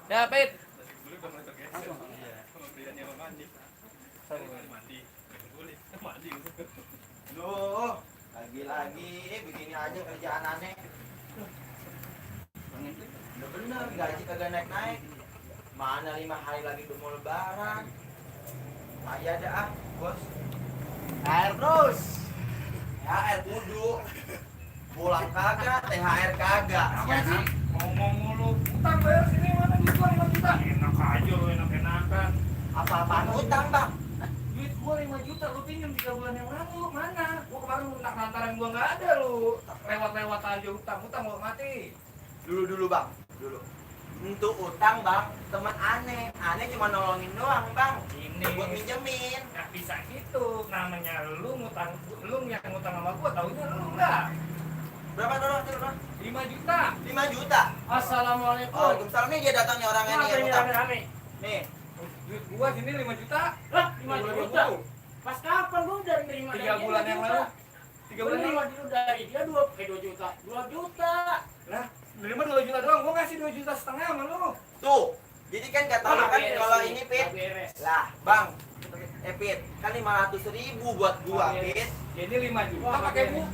Ya, Pit. Loh, lagi-lagi begini aja kerjaan aneh. Udah bener, gaji kagak naik-naik. Mana 5 hari lagi udah mau lebaran. Ayo dah ah, bos. Air terus. THR kudu. Pulang kagak, THR kagak. Apa Ya, sih? Ngomong mulu. Utang bayar sini mana duit gua 5 juta. Enak aja lu enak-enakan. apa-apaan utang, Bang? Duit gua 5 juta lu pinjam 3 bulan yang lalu. Mana? Gua kemarin nak lantaran gua enggak ada lu. Lewat-lewat aja utang gua mati. Dulu, Bang. Dulu. Untuk utang, Bang, teman aneh. Aneh cuma nolongin doang, Bang. Ini Buat minjemin. nggak bisa gitu. Namanya lu ngutang, lu yang ngutang sama gua taunya lu enggak. Berapa dolar tuh, Bang? 5 juta. 5 juta. Assalamualaikum. Waalaikumsalam. Nih dia datangnya orangnya nih yang utang. rame-rame? Nih. Duit gua sini 5 juta. Lah, 5 juta. Pas kapan gua udah nerima 3 bulan yang lalu. 3 bulan yang lalu. dulu dari dia 2 juta. 2 juta. Nah, nerima 2 juta doang. Gua ngasih 2 juta setengah sama lu. Tuh. Jadi kan kata lu kan kalau ini Pit. beres. Lah, Bang. Pit, kan 500.000 buat gua, Pit. Jadi 5 juta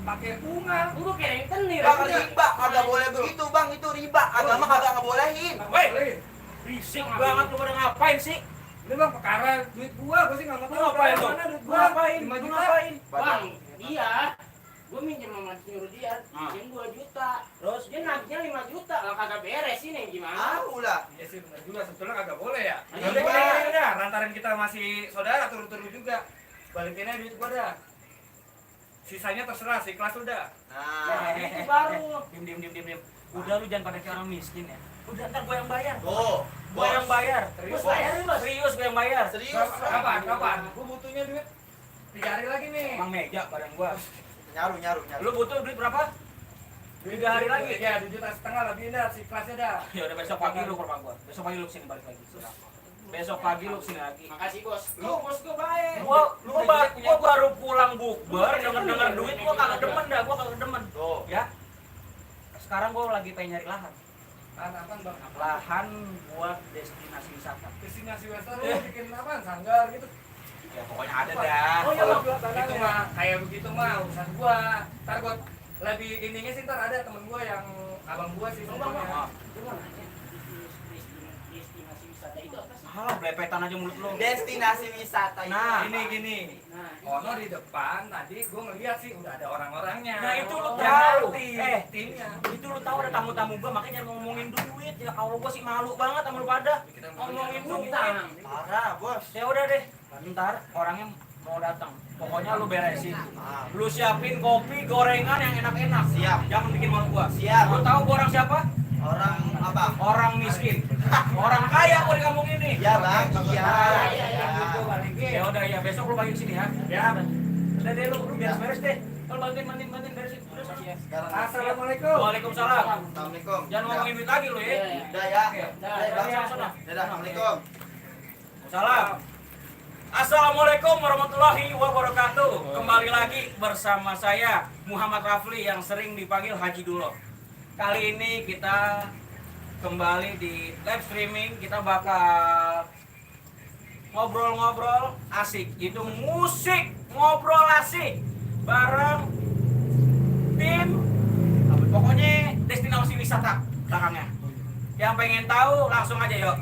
pakai bunga. Gua kira yang tenir. Bang, riba kagak boleh begitu, Bang. Itu riba. Agama kagak ngebolehin. Woi, Risik banget lu pada ngapain sih? ini bang perkara duit gua sih nggak mau Lu ngapain tuh? Mana duit Lu gua? ngapain? 5 Lu juta. ngapain? Padahal- Bang, dia gua minjem sama nyuruh dia, minjem 2 juta. Terus dia nagihnya 5 juta. Lah kagak beres ini gimana? Tahu lah. Ya sih benar juga sebetulnya kagak boleh ya. Iya. Udah, lantaran kita masih saudara turun-turun juga. Balikin aja duit gua dah. Sisanya terserah sih kelas udah. Nah, Itu baru. Diam. Udah lu jangan pada kayak orang miskin ya. Udah ntar gue yang bayar. tuh. Gue yang bayar. Bos bayarin, Bos. Serius gue yang bayar. Serius. Kapan? Gua butuhnya duit 3 hari lagi nih. Emang meja badan gue. Nyaru. Lu butuh duit berapa? 3 hari lagi. Ya 2 juta setengah lebih dah si kelasnya dah. Ya udah besok pagi lu ke rumah gue. Besok pagi lu kesini balik lagi. Besok pagi lu kesini lagi. Makasih, Bos. Lu bos gua baik. Gua baru pulang bukber, denger duit gua kagak demen dah, gua kagak demen. Tuh. Ya. Sekarang gua lagi pengen nyari lahan. Apaan bang? Lahan buat destinasi wisata. Destinasi wisata lu bikin apaan? Sanggar gitu. Ya pokoknya ada dah. Oh, iya, Bang. Itu mah kayak begitu mah urusan gua. Ntar gua lebih ininya sih ntar ada temen gua yang abang gua sih Bang, Bang, sebetulnya. Gua mau nanya, destinasi wisata itu apa sih? Halah, blepetan aja mulut lu. Destinasi wisata itu. Nah, Gini. Nah, Ono di depan tadi gua ngeliat sih udah ada orang-orangnya. Nah, itu lu Yang tahu. ngerti timnya. Itu lu tahu ada tamu-tamu gua, makanya jangan ngomongin duit. Ya kalau gua sih malu banget sama lu pada. Ngomongin duit. utang. Parah, Bos. Ya udah deh. Ntar orangnya mau datang. Pokoknya lu beresin. Ah, Lu siapin kopi, gorengan yang enak-enak. Siap. Jangan bikin malu gua. Siap. Lu tahu gua orang siapa? Orang apa? Orang miskin. Orang kaya gua di kampung ini. Ya, Bang. Iya. Iya. Gitu balikin. Ya udah ya, besok lu balik sini ya. Ya. Udah deh lu beres-beres deh. Kalau bantuin beresin. Udah ya. Sekarang. Assalamualaikum. Waalaikumsalam. Assalamualaikum. Jangan ngomongin duit lagi lu ya. Iya. Udah ya. Oke. Dadah, Sana, sana. Dadah. Assalamualaikum. Salam. Assalamualaikum warahmatullahi wabarakatuh. Kembali lagi bersama saya Muhammad Rafli yang sering dipanggil Haji Dulo. Kali ini kita kembali di live streaming. Kita bakal ngobrol-ngobrol asik. Itu musik ngobrol asik bareng tim pokoknya destinasi wisata belakangnya. Yang pengen tahu langsung aja yuk.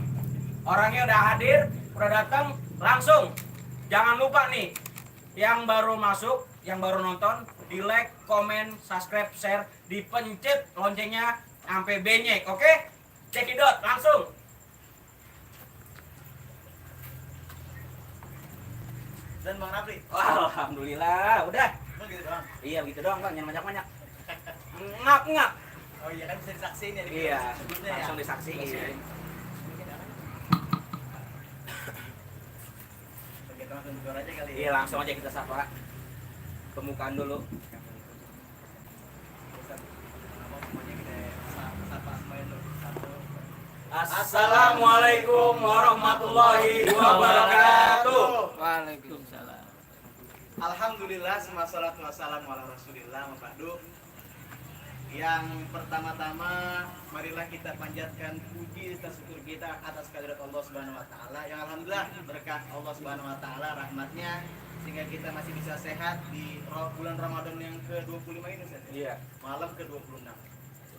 Orangnya udah hadir, udah datang, langsung. Jangan lupa nih, yang baru masuk, yang baru nonton, di like, komen, subscribe, share, dipencet loncengnya sampai benyek, oke? Cekidot, langsung. Dan Bang Rafli. Alhamdulillah, udah. Emang gitu doang? Iya gitu doang bang, jangan banyak-banyak. Ngak. Oh iya kan bisa disaksiin ya. Iya, sebelumnya ya. langsung disaksiin. Kita langsung jujur aja kali. Iya, langsung aja kita sapa. Pembukaan dulu. Assalamualaikum warahmatullahi wabarakatuh. Waalaikumsalam. Alhamdulillah, wassalatu wassalamu ala Rasulillah, Mafadu. Yang pertama-tama marilah kita panjatkan puji dan syukur kita atas kehadirat Allah Subhanahu wa taala yang alhamdulillah berkat Allah Subhanahu wa taala rahmatnya sehingga kita masih bisa sehat di bulan Ramadan yang ke-25 ini Ustaz. Iya. Malam ke-26.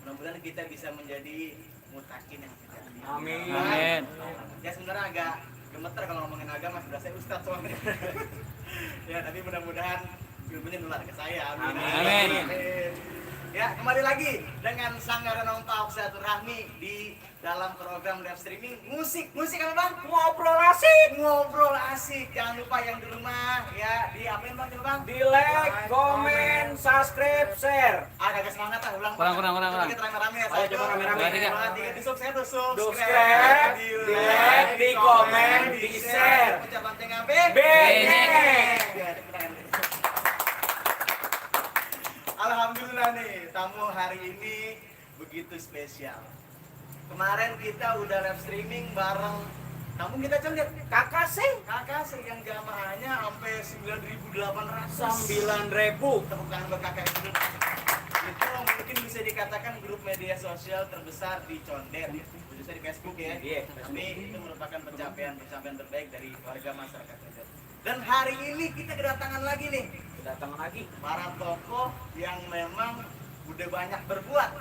Mudah-mudahan kita bisa menjadi mutakin yang sejati. Amin. Amin. Ya sebenarnya agak gemeter kalau ngomongin agama, sudah saya ustadz soalnya. Ya tapi mudah-mudahan ilmunya nular ke saya. Amin. Amin. Ya kembali lagi dengan Sanggaran Om Talk Silaturahmi di dalam program live streaming musik apa bang? Ngobrol asik. Ngobrol asik. Jangan lupa yang di rumah ya di apain bang? Di like, komen, subscribe, share. Agak semangat lah ulang. Kurang. Coba kita rame-rame ya. Ayo, coba rame-rame. Di subscribe, Subscribe, di like, di komen, di share. Ucapan tengah Benyek. Alhamdulillah nih, tamu hari ini begitu spesial. Kemarin kita udah live streaming bareng tamu kita condet Kakak sih kakak sih yang jamaahnya sampai 9.800. 9.000. Tepuk tangan buat kakak itu. Itu mungkin bisa dikatakan grup media sosial terbesar di Condet, khususnya di Facebook ya. Iya. Tapi itu merupakan pencapaian terbaik dari warga masyarakat Condet. Dan hari ini kita kedatangan lagi nih Kedatangan lagi. para tokoh yang memang udah banyak berbuat,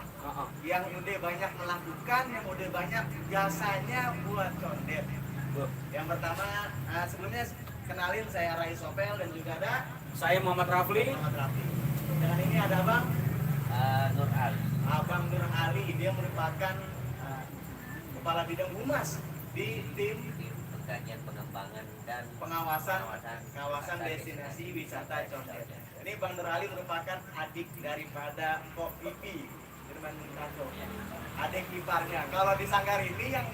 yang udah banyak melakukan, yang udah banyak jasanya buat Condet. Yang pertama, sebelumnya kenalin saya Rai Sopel dan juga ada Saya Muhammad Rafli. Muhammad Rafi. Dan ini ada Abang Nur Ali. Abang Nur Ali, dia merupakan kepala bidang humas di tim Pengkajian pengembangan dan pengawasan kawasan destinasi wisata Condet. Ini Bang Nur Ali merupakan adik daripada Pok Pipi, Firman Muntato. Adik iparnya. Kalau di Sanggar ini yang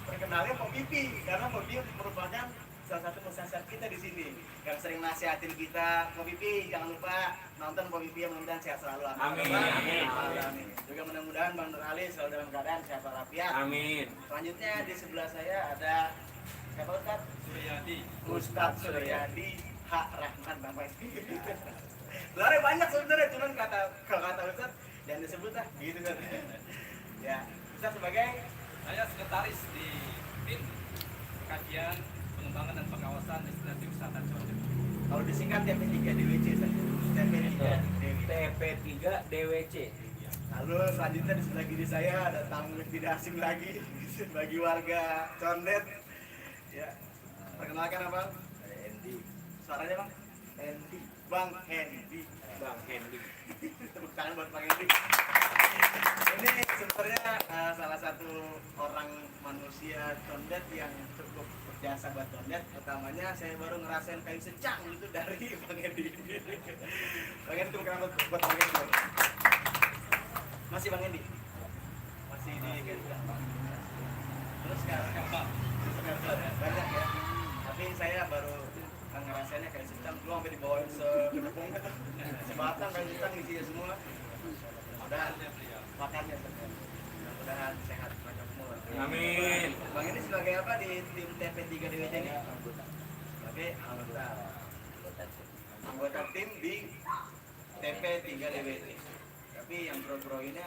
terkenalnya Pok Pipi, karena Pok Pipi merupakan salah satu musyawarah kita di sini yang sering nasihatin kita. Pok Pipi jangan lupa nonton Pok Pipi, yang mudah-mudahan sehat selalu. Amin. Amin. Juga mudah-mudahan Bang Nur Ali selalu dalam keadaan sehat walafiat. Amin. Selanjutnya di sebelah saya ada siapa Ustaz? Ustaz Suryadi Hak Rahman namanya. Sebenarnya banyak sebenarnya, cuman kalau kata Ustaz jangan disebut lah, gitu kan. Ya, Ustaz sebagai Saya sekretaris di tim kajian pengembangan dan pengawasan destinasi wisata Condet. kalau disingkat TP3 DWC saja. TP3 DWC. TP3 DWC. Lalu selanjutnya di sebelah kiri saya ada tamu yang tidak asing lagi bagi warga Condet. Ya, perkenalkan Abang. Hendy. Suaranya Bang? Hendy. Bang Hendy. Bang Hendy. Tepuk tangan buat Bang Hendy. Ini sebenarnya salah satu orang manusia Condet yang cukup berjasa buat Condet. Utamanya saya baru ngerasain kayu secang itu dari Bang Hendy. Bang Hendy, tepuk tangan buat Bang Hendy. Masih Bang Hendy? Masih di terus sekarang banyak ya. Tapi saya baru ngerasainnya kayak secang dulu sampai dibawain sebatang kayak secang isinya semua. Mudah-mudahan makannya mudah-mudahan sehat banyak semua. Amin. Bang ini sebagai apa di tim TP3 DWC ini? Sebagai anggota tim di TP3 DWC. Tapi yang pro-pro ini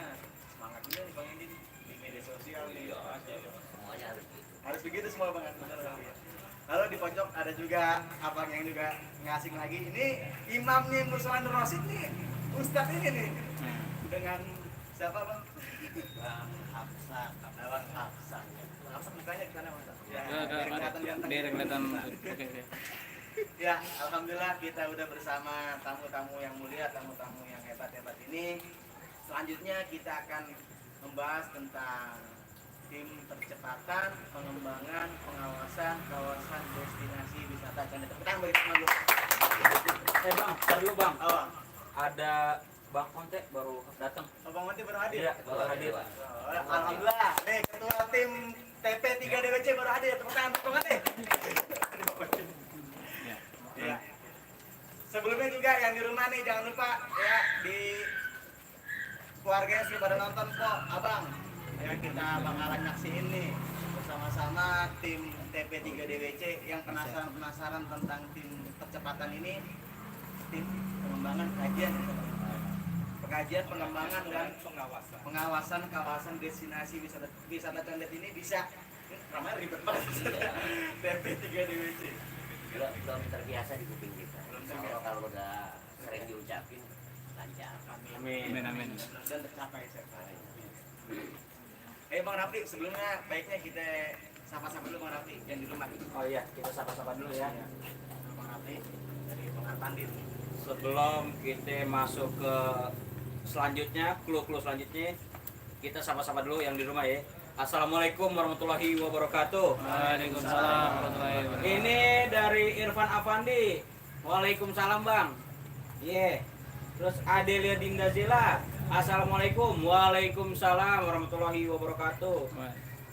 semangat juga nih Bang Indi di media sosial nih. Semuanya harus gitu. Harus begitu semua Bang. Lalu di pojok ada juga abang yang juga ngasing lagi. Ini imamnya Musola Nur Rosid nih, Ustadz ini nih. Dengan siapa Bang? Bang Hafsah. Bang Hafsah. Hafsah mukanya di sana Bang. Ya, Biar kelihatan. Oke. Ya, alhamdulillah kita udah bersama tamu-tamu yang mulia, tamu-tamu yang hebat-hebat ini. Selanjutnya kita akan membahas tentang tim percepatan pengembangan pengawasan kawasan destinasi wisata Condet. Tepuk tangan bagi teman lu. Bang, tadi dulu Bang. Oh, Ada Bang Onte baru datang. Bang Wanti baru hadir. Iya, baru hadir. Oh, alhamdulillah. Nih ketua tim TP3 DWC baru hadir. Tepuk tangan Bang Wanti. Ya. Sebelumnya juga yang di rumah nih jangan lupa ya di keluarganya sudah pada nonton kok Abang. Ya kita bakalan nyaksiin nih bersama-sama tim TP3 DWC yang penasaran tentang tim percepatan ini, tim pengembangan kajian kajian pengembangan dan pengawasan kawasan destinasi wisata condet ini bisa namanya ribet banget. TP3 DWC. Belum terbiasa di kuping kita. Kalau udah sering diucapin lancar. Amin. Dan tercapai saya. Bang Rafli, sebelumnya baiknya kita sapa-sapa dulu Bang Rafli yang di rumah. Oh iya, kita sapa-sapa dulu ya. Bang Rafli dari Pengar Pandit. Sebelum kita masuk ke selanjutnya, clue selanjutnya, kita sapa-sapa dulu yang di rumah ya. Assalamualaikum warahmatullahi wabarakatuh. Waalaikumsalam warahmatullahi wabarakatuh. Ini dari Irfan Afandi. Waalaikumsalam bang. Iya. Terus Adelia Dinda Zila. Assalamualaikum. Waalaikumsalam warahmatullahi wabarakatuh.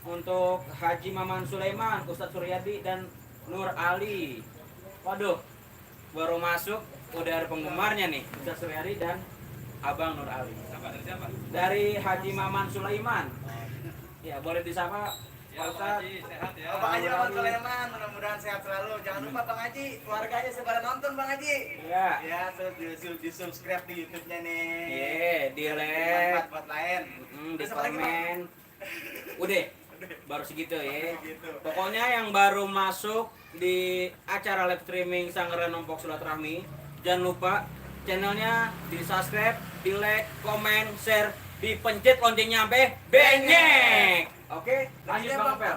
Untuk Haji Maman Sulaiman, Ustadz Suryadi dan Nur Ali. Waduh, baru masuk udah ada penggemarnya nih, Ustadz Suryadi dan Abang Nur Ali. Dari Haji Maman Sulaiman. Ya, boleh disapa Pak Ustadz. Sehat ya. Bang Haji Maman Sulaiman, mudah-mudahan sehat selalu. Jangan lupa Bang Haji, keluarganya sepada nonton Bang Haji. Ya. Ya, terus di subscribe di YouTube-nya nih. Iya, di like, Manfaat buat lain. di Terus apa lagi, Bang? komen. Udah, baru segitu ya. Gitu. Pokoknya yang baru masuk di acara live streaming Sanggaran Nompok Silaturahmi, jangan lupa channelnya di subscribe, di like, komen, share, dipencet loncengnya sampai benyek. Oke, lanjut Bang Pel.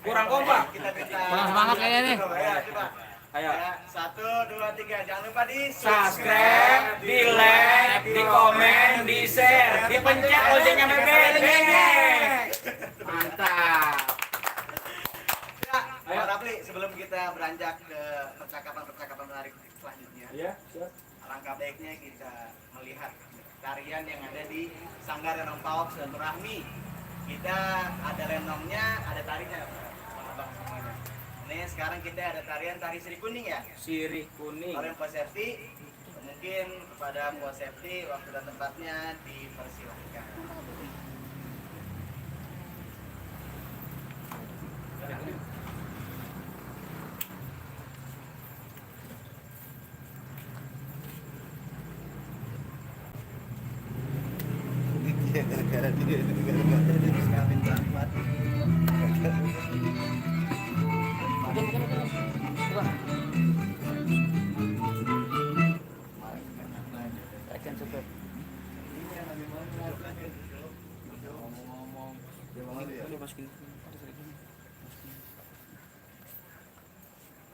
Kurang kompak. Kita minta Kurang semangat kayaknya nih. Ya, coba. Ayo. Ya, 1, 2, 3. Jangan lupa di Subscribe, di like, di komen, di share, dipencet loncengnya sampai benyek. Mantap. Ya, Bang Rafli, sebelum kita beranjak ke percakapan menarik selanjutnya, Iya, siap. alangkah baiknya kita melihat tarian yang ada di Sanggar Lenong Pawok Silaturahmi. Kita ada lenongnya, ada tarinya, Bang semuanya. Nih sekarang kita ada tari Sri Kuning ya. Sirih kuning. Kalau yang Posepti, mungkin kepada Posepti waktu dan tempatnya dipersilahkan.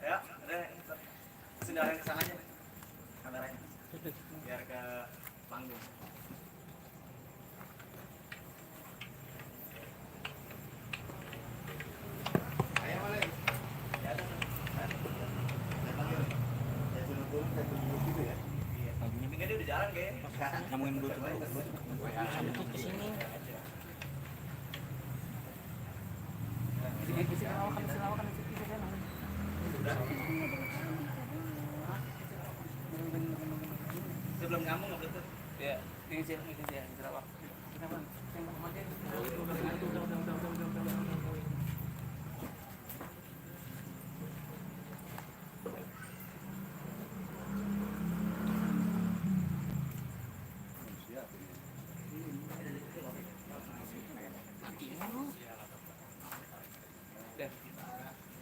Ya, ada sendaran ke sana aja kameranya. Biar ke panggung. Ayo, boleh. Ya, ada. Iya. Ini kan dia udah jalan kayaknya. Ngomongin Bluetooth. Sebelum nyambung nggak betul. Ya, ini sih Sarawak.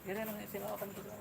Ya, silakan kita.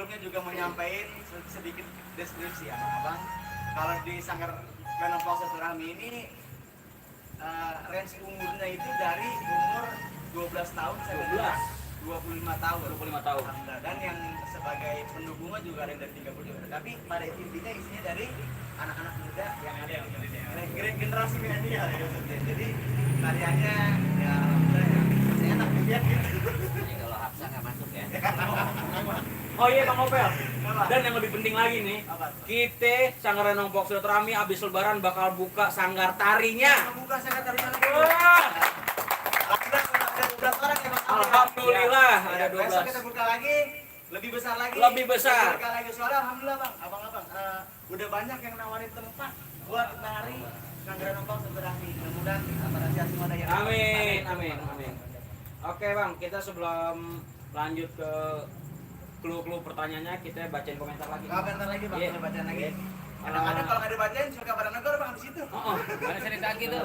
sebelumnya juga menyampaikan sedikit deskripsi ya abang. Kalau di Sanggar Ganapok Silaturahmi ini range umurnya itu dari umur 12 tahun sampai 25 tahun. 25 tahun. Alhamdulillah. Dan yang sebagai pendukungnya juga ada yang dari 30 juga. Tapi pada intinya isinya dari anak-anak muda yang ada yang generasi milenial ya. Jadi tariannya ya alhamdulillah ya masih enak dilihat gitu. Kalau Hapsa nggak masuk ya. Oh iya Bang Opel. Apa? Dan yang lebih penting lagi nih, Apa? kita Sanggar Ganapok Silaturahmi abis lebaran bakal buka sanggar tarinya. Buka saya tarian lagi. Wah, Ada 12 orang ya Bang. alhamdulillah Ya, ada besok 12. kita buka lagi lebih besar lagi. Lebih besar. Kita buka lagi soalnya alhamdulillah Bang, abang-abang udah banyak yang nawarin tempat buat nari Sanggar Ganapok Silaturahmi. Mudah-mudahan apresiasi semua ada yang Amin, amin, amin. Oke Bang, kita sebelum lanjut ke clue-clue pertanyaannya, kita bacain komentar lagi. Bentar lagi Bang, Iya. kita bacain lagi. Iya. Kadang-kadang kalau nggak dibacain suka pada negor Bang di situ. Oh, Mana cerita tuh?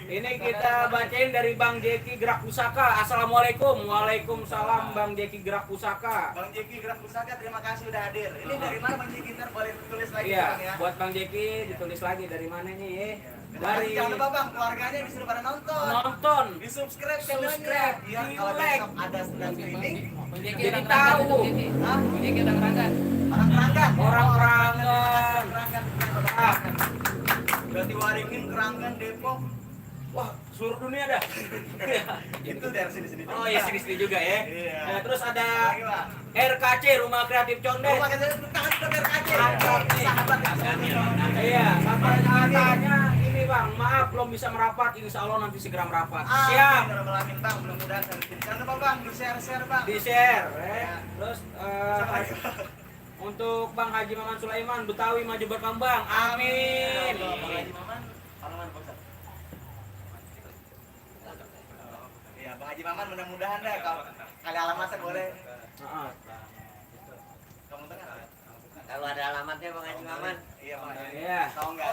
ini kita bacain dari Bang Jeki Gerak Pusaka. Assalamualaikum. Waalaikumsalam Bang Jeki Gerak Pusaka. Bang Jeki Gerak Pusaka, terima kasih udah hadir. Ini dari mana Bang Jeki? Ntar boleh tulis lagi Iya, Bang ya. buat Bang Jeki ditulis lagi dari mana nih? Dari jangan lupa Bang, keluarganya disuruh pada nonton. Nonton. Di subscribe Subscribe, biar di kalau like. besok ada sedang streaming. Jadi tahu. Hah? Jadi udah kerangkan. Orang Keranggan. Orang Keranggan. Keranggan. Ah. Berarti Waringin, Keranggan, Depok. Wah, seluruh dunia dah. Itu dari sini-sini. Oh iya, sini-sini juga ya. Iya. Nah, terus ada Lagi, Pak. RKC Rumah Kreatif Condet. Rumah kita tangan kita RKC. Mantap nih. Sahabat ya. Iya, katanya ini Bang, maaf belum bisa merapat. Insya Allah nanti segera merapat. Siap. Amin Bang, mudah-mudahan jangan lupa Bang, di-share Bang. Di share. Ya. Terus untuk Bang Haji Maman Sulaiman, Betawi maju berkembang. Amin. Bang Haji Maman, Parlemen Pak Ustaz. Iya, Bang Haji Maman mudah-mudahan deh kalau kali alamatnya boleh. Heeh. Kamu tengah. Kalau ada alamatnya Bang Haji Maman. Iya, Bang Haji. Iya. Tahu enggak?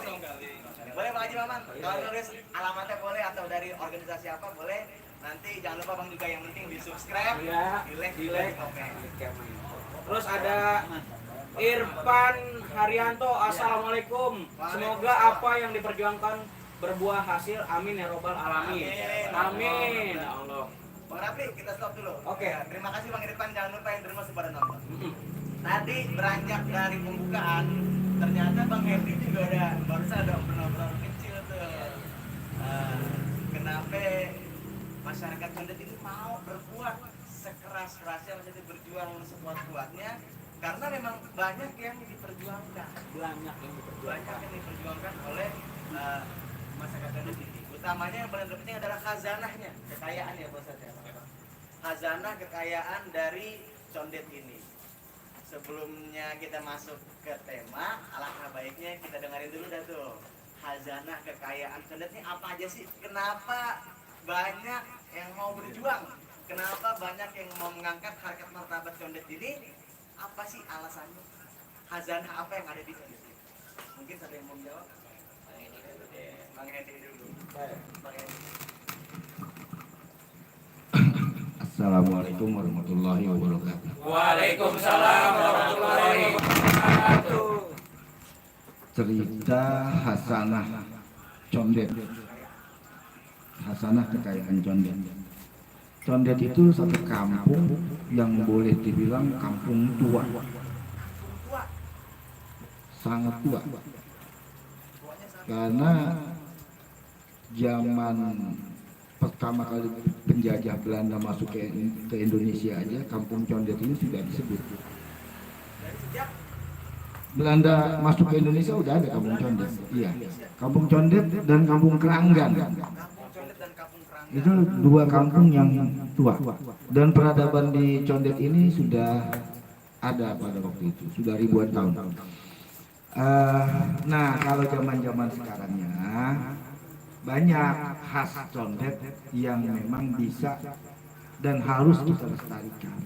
Boleh Bang Haji Maman. Kalau nulis alamatnya boleh atau dari organisasi apa boleh. Nanti jangan lupa Bang juga yang penting di-subscribe, Iya. di-like, Di like. di-komen. Terus ada Irfan Haryanto, Assalamualaikum. Semoga apa yang diperjuangkan berbuah hasil. Amin ya robbal alamin. Amin. Ya Allah. Bang Rafli, kita stop dulu. Oke. Ya, terima kasih Bang Irfan. Jangan lupa yang terima pada nonton. Mm-mm. Tadi beranjak dari pembukaan, ternyata Bang Henry juga ada barusan ada obrolan kecil tuh. Kenapa masyarakat Condet ini mau berbuat sekeras-kerasnya, maksudnya berjuang sekuat-kuatnya? Karena memang banyak yang diperjuangkan, Banyak yang diperjuangkan. oleh masyarakat Condet ini. Utamanya yang paling penting adalah khazanahnya, kekayaan ya Bos. Khazanah kekayaan dari Condet ini. Sebelumnya kita masuk ke tema, alangkah baiknya kita dengerin dulu dah tuh. Khazanah kekayaan Condet ini apa aja sih? Kenapa banyak yang mau berjuang? Kenapa banyak yang mau mengangkat harkat martabat Condet ini? Apa sih alasannya? Khazanah apa yang ada di Condet ini? Mungkin ada yang mau jawab? Bang Henry dulu. Bang Henry. Assalamualaikum warahmatullahi wabarakatuh. Waalaikumsalam warahmatullahi wabarakatuh. Cerita Hasanah Condet. Hasanah kekayaan Condet. Condet itu satu kampung yang boleh dibilang kampung tua. Sangat tua. Karena zaman pertama kali penjajah Belanda masuk ke Indonesia aja, kampung Condet ini sudah disebut. Belanda masuk ke Indonesia udah ada kampung Condet. Iya, kampung Condet dan kampung Keranggan. Itu dua kampung yang tua. Dan peradaban di Condet ini sudah ada pada waktu itu, sudah ribuan tahun. Nah, kalau zaman-zaman sekarangnya banyak khas Condet yang memang bisa dan harus kita lestarikan.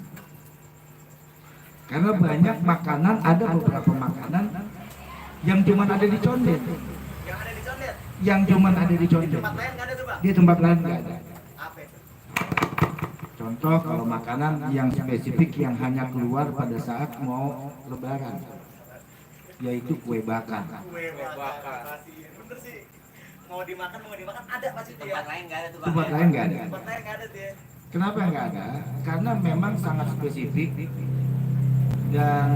Karena banyak makanan, ada beberapa makanan yang cuma ada di Condet. Yang ada di Condet? Yang cuma ada di Di Condet. tempat lain nggak ada tuh Bang? Di tempat lain nggak ada. Apa itu? Contoh kalau makanan yang spesifik yang hanya keluar pada saat mau lebaran, yaitu kue bakar. Kue bakar. Bener sih. Mau dimakan ada pasti tuh ya. Tempat lain nggak ada tuh, Bang. Tempat lain nggak ada. Tempat lain nggak ada tuh ya. Kenapa nggak ada? Karena memang sangat spesifik dan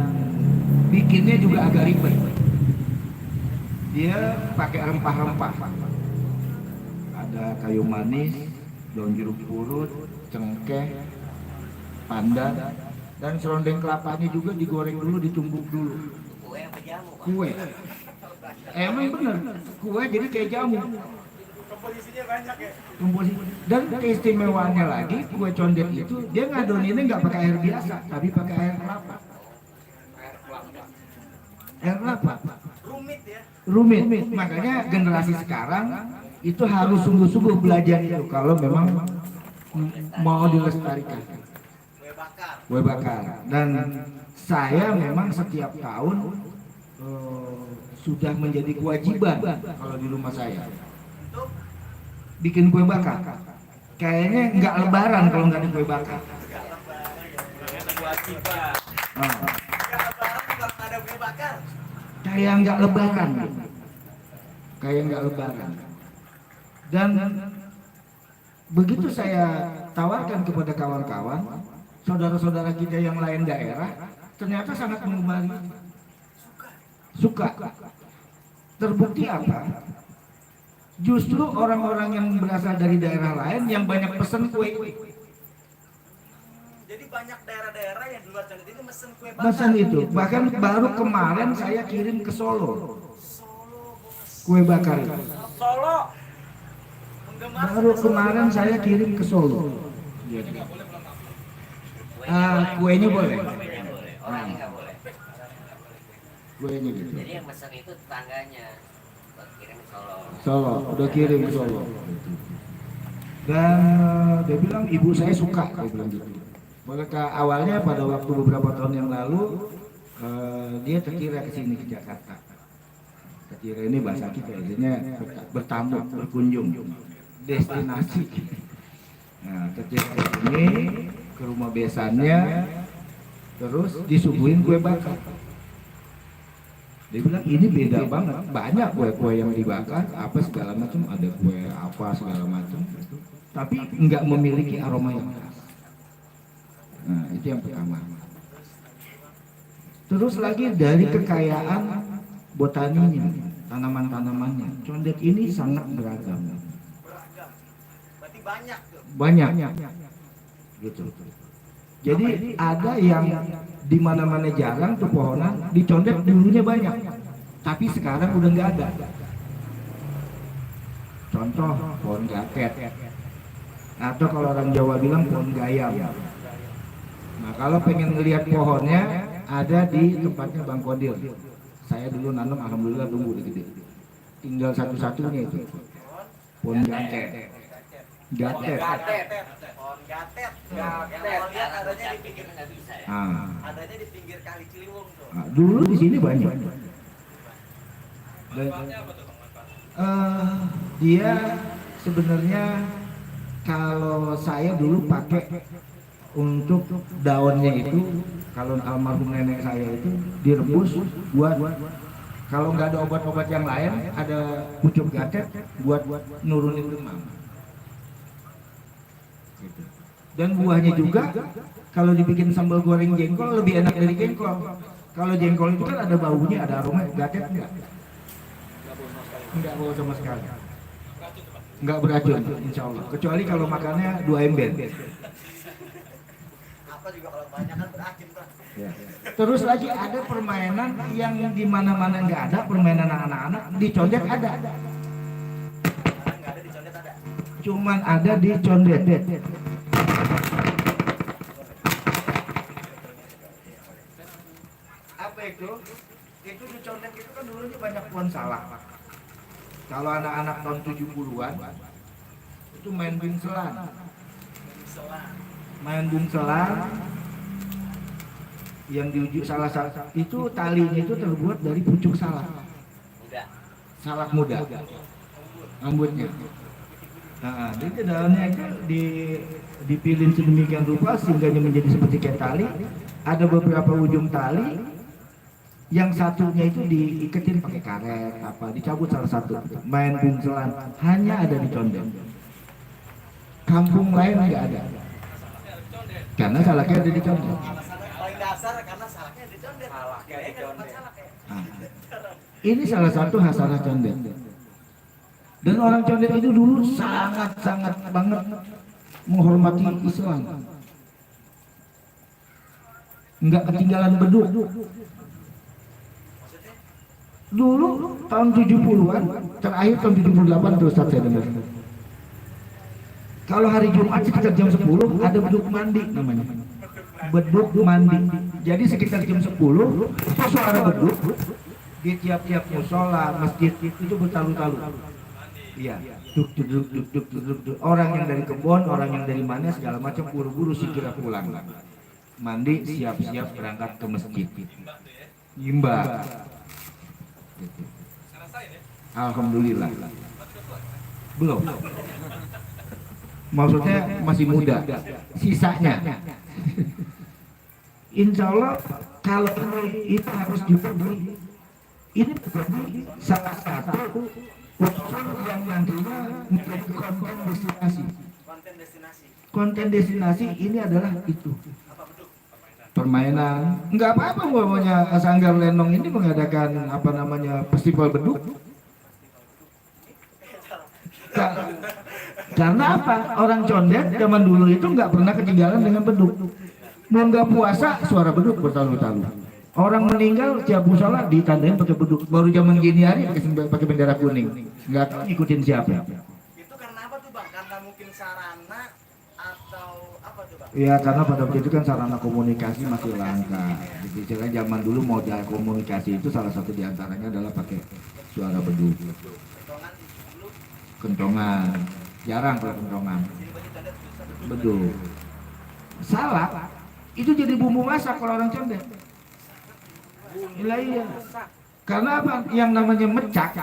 bikinnya juga agak ribet. Dia pakai rempah-rempah. Ada kayu manis, daun jeruk purut, cengkeh, pandan, dan serondeng kelapanya juga digoreng dulu, ditumbuk dulu. Kue apa jamu, Bang? Kue. Emang bener, kue jadi kayak jamu. Komposisinya banyak ya. Dan keistimewaannya lagi, kue condet itu dia ngadoninnya nggak pakai air biasa, tapi pakai air kelapa. Air kelapa. Rumit ya. Rumit. Makanya generasi sekarang itu harus sungguh-sungguh belajar itu kalau memang mau dilestarikan. Kue bakar. Kue bakar. Dan saya memang setiap tahun sudah menjadi kewajiban kalau di rumah saya Untuk bikin kue bakar. Kayaknya nggak lebaran kalau nggak ada kue bakar. Kewajiban. Oh. nggak lebaran kalau nggak ada kue bakar. Kayak nggak lebaran. Kayak nggak lebaran. Dan begitu saya tawarkan kepada kawan-kawan, saudara-saudara kita yang lain daerah, ternyata sangat menggemari. Suka. Terbukti apa? Justru orang-orang yang berasal dari daerah lain yang banyak pesen kue. Jadi banyak daerah-daerah yang di luar Condet ini mesen kue bakar. Pesan itu. Bahkan baru kemarin saya kirim ke Solo. Solo, bos. Kue bakar itu. Solo. Penggemar Baru kemarin saya kirim ke Solo. Kuenya boleh. Kuenya boleh, orangnya nggak boleh. Kuenya gitu. Jadi yang pesan itu tetangganya buat kirim ke Solo. Solo, udah kirim ke Solo. Dan dia bilang ibu saya suka, dia bilang gitu. Mereka awalnya pada waktu beberapa tahun yang lalu dia terkira ke sini ke Jakarta. Terkira ini bahasa kita, artinya bertamu, berkunjung, destinasi. Nah, terkira ke sini ke rumah besannya, terus disuguhin kue bakar. Dia bilang ini beda banget, banyak kue-kue yang dibakar, apa segala macam, ada kue apa segala macam, tapi nggak memiliki aroma yang khas. Nah itu yang pertama. Terus lagi dari kekayaan botaninya, tanaman-tanamannya, Condet ini sangat beragam. beragam. Berarti banyak tuh. Banyak, gitu. Jadi ada yang di mana-mana jarang tuh pohonan, di Condet dulunya banyak, tapi sekarang udah nggak ada. Contoh pohon gatet, atau kalau orang Jawa bilang pohon gayam. Nah kalau pengen ngelihat pohonnya ada di tempatnya Bang Kodil. Saya dulu nanam, alhamdulillah tumbuh gede. Tinggal satu-satunya itu pohon gatet. Gatet. Pohon gatet. Kalau lihat adanya di pinggir nggak bisa ya. adanya di pinggir Kali Ciliwung tuh. Nah, dulu di sini banyak. Dan, dia sebenarnya kalau saya dulu pakai untuk daunnya itu, kalau almarhum nenek saya itu direbus buat kalau nggak ada obat-obat yang lain, ada pucuk gatet buat nurunin demam. Gitu. Dan buahnya juga kalau dibikin sambal goreng jengkol lebih enak dari jengkol. Kalau jengkol itu kan ada baunya, ada aroma, gatet enggak? Enggak bau sama sekali. Enggak beracun, insya Allah. Kecuali kalau makannya 2 ember. Apa juga kalau banyak kan beracun, Pak. Ya. Terus lagi ada permainan yang di mana-mana nggak ada, permainan anak-anak di Condet ada. Sekarang nggak ada di Condet ada. Cuman ada di Condet. Apa itu? Itu di Condet itu kan dulunya banyak pohon salak. Kalau anak-anak tahun 70-an itu main bungselan. Main bungselan yang diuji salah satu itu talinya itu terbuat dari pucuk salak. Udah. Salak muda. Rambutnya. Nah, jadi daunnya itu dipilih sedemikian rupa sehingga menjadi seperti kayak tali. Ada beberapa ujung tali, yang satunya itu diiketin pakai karet, dicabut salah satu, main buncelan, hanya ada di Condet. Kampung lain nggak ada, karena salaknya ada di Condet. Alasannya paling dasar karena salahnya dicondet. Salahnya dicondet. Nah, ini salah satu hasanah Condet. Dan orang Condet itu dulu sangat-sangat banget menghormati Islam. Nggak ketinggalan beduk. Dulu tahun 70-an, terakhir tahun 78 tuh Ustaz saya dengar. Kalau hari Jumat sekitar jam 10 ada beduk mandi namanya. Beduk mandi. Jadi sekitar jam 10 itu suara beduk di tiap-tiap musola, masjid itu bertalu-talu. Iya, duk. Orang yang dari kebun, orang yang dari mana segala macam buru-buru segera pulang. Mandi, siap-siap berangkat ke masjid. Gimbal. Gitu. Alhamdulillah. Belum. Maksudnya masih muda. Sisanya. Insya Allah kalau itu harus dipenuhi. Ini menjadi salah satu unsur yang nantinya menjadi konten destinasi. Konten destinasi. Konten destinasi ini adalah itu. Apa beduk? Permainan. Enggak apa-apa umpamanya Sanggar Lenong ini mengadakan festival beduk. Karena apa? Orang Condet zaman dulu itu nggak pernah ketinggalan dengan beduk. Mau nggak puasa suara beduk bertalu-talu. Orang meninggal tiap musola ditandain pakai beduk. Baru zaman gini hari pakai bendera kuning. Nggak tahu ngikutin siapa. Itu karena apa tuh Bang? Karena mungkin sarana atau apa tuh Bang? Ya karena pada waktu itu kan sarana komunikasi masih langka. Jadi istilahnya zaman dulu mau komunikasi itu salah satu diantaranya adalah pakai suara beduk. Kentongan dulu Kentongan. Jarang kalau kentongan. sini bagi Condet bisa Beduk. Salak itu jadi bumbu masak kalau orang Condet. Iya. Karena apa? Yang namanya mecak.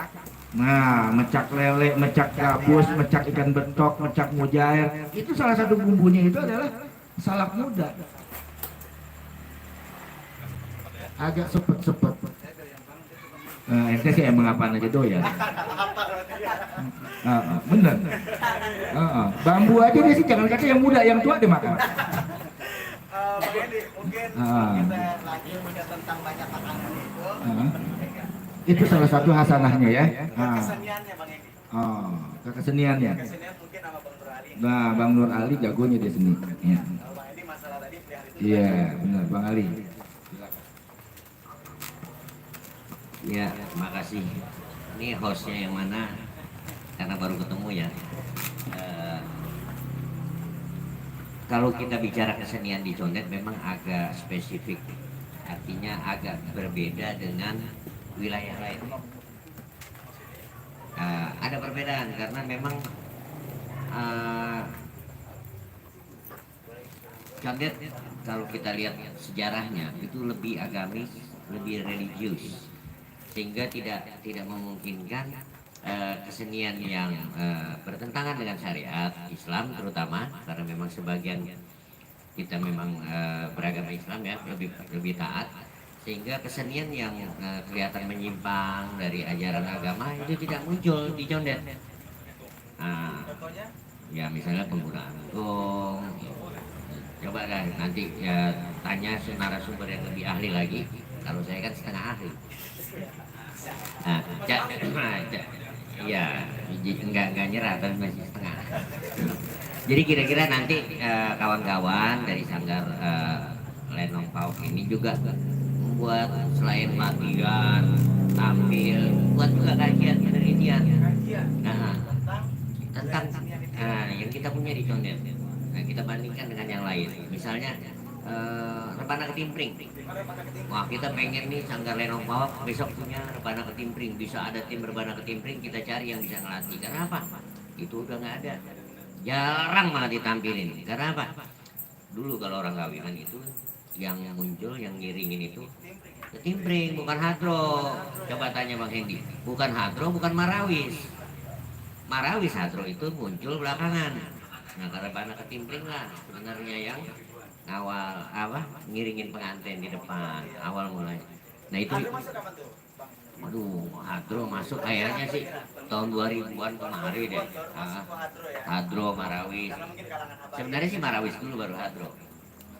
Nah, mecak lele, mecak gabus, mecak ikan betok, mecak mujair, itu salah satu bumbunya itu adalah salak muda. Agak sepet-sepet. Ente sih emang apaan aja doyan. Bener. Bambu aja deh sih, jangan kata yang muda, yang tua dia makan. Bang Edi, mungkin kita lagi udah tentang banyak makanan itu. Itu salah satu hasanahnya ya. Keseniannya Bang Edi. Keseniannya. Kesenian mungkin sama Bang Nur Ali. Nah, Bang Nur Ali jagonya di sini. Ya. Kalau Bang Edi masalah tadi pelihara itu. Iya, benar Bang Ali. Ya, terima kasih. Ini hostnya yang mana? Karena baru ketemu ya. Kalau kita bicara kesenian di Condet memang agak spesifik, artinya agak berbeda dengan wilayah lain. Ada perbedaan karena memang Condet kalau kita lihat sejarahnya itu lebih agamis, lebih religius, sehingga tidak memungkinkan kesenian yang bertentangan dengan syariat Islam terutama karena memang sebagian kita memang beragama Islam ya lebih taat, sehingga kesenian yang kelihatan menyimpang dari ajaran agama itu tidak muncul di Condet. Contohnya? Ya misalnya penggunaan gong. Coba dah nanti ya tanya narasumber yang lebih ahli lagi. Kalau saya kan setengah ahli. Ya, enggak nyerah tapi masih setengah. Jadi kira-kira nanti kawan-kawan dari Sanggar Lenong Pauk ini juga membuat selain latihan, tampil, buat juga kajian penelitian. Nah, tentang yang kita punya di Condet. Nah, kita bandingkan dengan yang lain. Misalnya rebana ketimpring. Wah, kita pengen nih Sanggar Lenong Pauk besok punya rebana ketimpring, bisa ada tim rebana ketimpring, kita cari yang bisa ngelatih. Karena apa? Itu udah nggak ada, jarang malah ditampilin. Karena apa? Dulu kalau orang kawinan itu yang muncul, yang ngiringin itu ketimpring, bukan hadro. Coba tanya Bang Hendi, bukan hadro, bukan marawis. Marawis Hadro itu muncul belakangan. Nah, karena banyak ketimpling lah sebenarnya yang ngawal ngiringin pengantin di depan awal mulai. Nah itu, Hadro masuk kapan tuh, Bang? waduh, Hadro masuk kayaknya sih tahun 2000-an kemarin deh. Masuk ke Hadro ya. Hadro, Marawis. Karena mungkin kalangan abang. Sebenarnya sih Marawis dulu baru Hadro.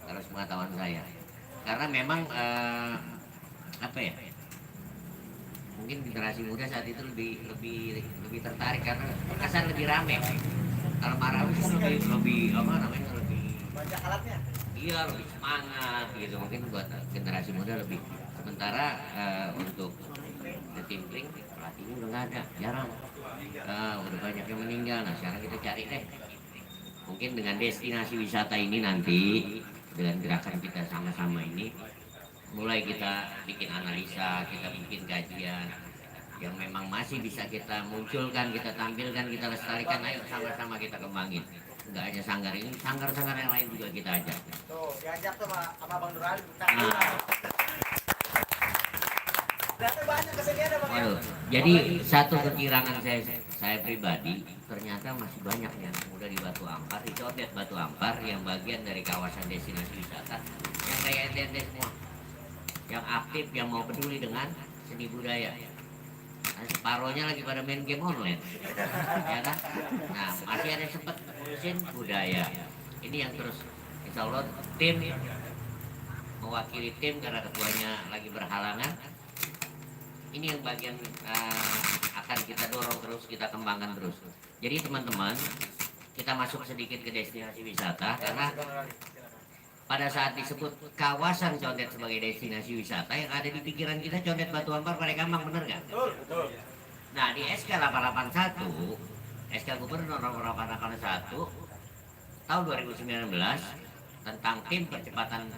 Karena sepengetahuan saya. Karena memang apa ya? Mungkin generasi muda saat itu lebih tertarik karena kesan lebih rame. Kalau Marawis lebih apa namanya lebih Banyak alatnya. iya lebih semangat gitu, mungkin buat generasi muda lebih. Sementara untuk The Timpling pelatihnya udah nggak ada, jarang. Udah banyak yang meninggal. Nah sekarang kita cari deh. Mungkin dengan destinasi wisata ini nanti, dengan gerakan kita sama-sama ini, mulai kita bikin analisa, kita bikin kajian yang memang masih bisa kita munculkan, kita tampilkan, kita lestarikan. Ayo sama-sama kita kembangin. Enggak hanya sanggar ini, sanggar-sanggar yang lain juga kita ajak. Tuh, diajak tuh sama Bang Nurali. Ternyata banyak kesenian ya Bang. Waduh, jadi satu kekirangan saya pribadi, ternyata masih banyak yang udah di Batu Ampar, di Condet Batu Ampar yang bagian dari kawasan destinasi wisata yang kayak ente semua, yang aktif, yang mau peduli dengan seni budaya. Nah, separohnya lagi pada main game online, ya kan? Nah, masih ada yang sempat ngurusin budaya. Ini yang terus, insya Allah tim mewakili tim karena ketuanya lagi berhalangan. Ini yang bagian akan kita dorong terus, kita kembangkan terus. Jadi teman-teman, kita masuk sedikit ke destinasi wisata karena pada saat disebut kawasan Condet sebagai destinasi wisata, yang ada di pikiran kita Condet Batu Ampar Parekambang, bener nggak? Betul. Nah di SK 881, SK Gubernur nomor 881 tahun 2019 tentang tim percepatan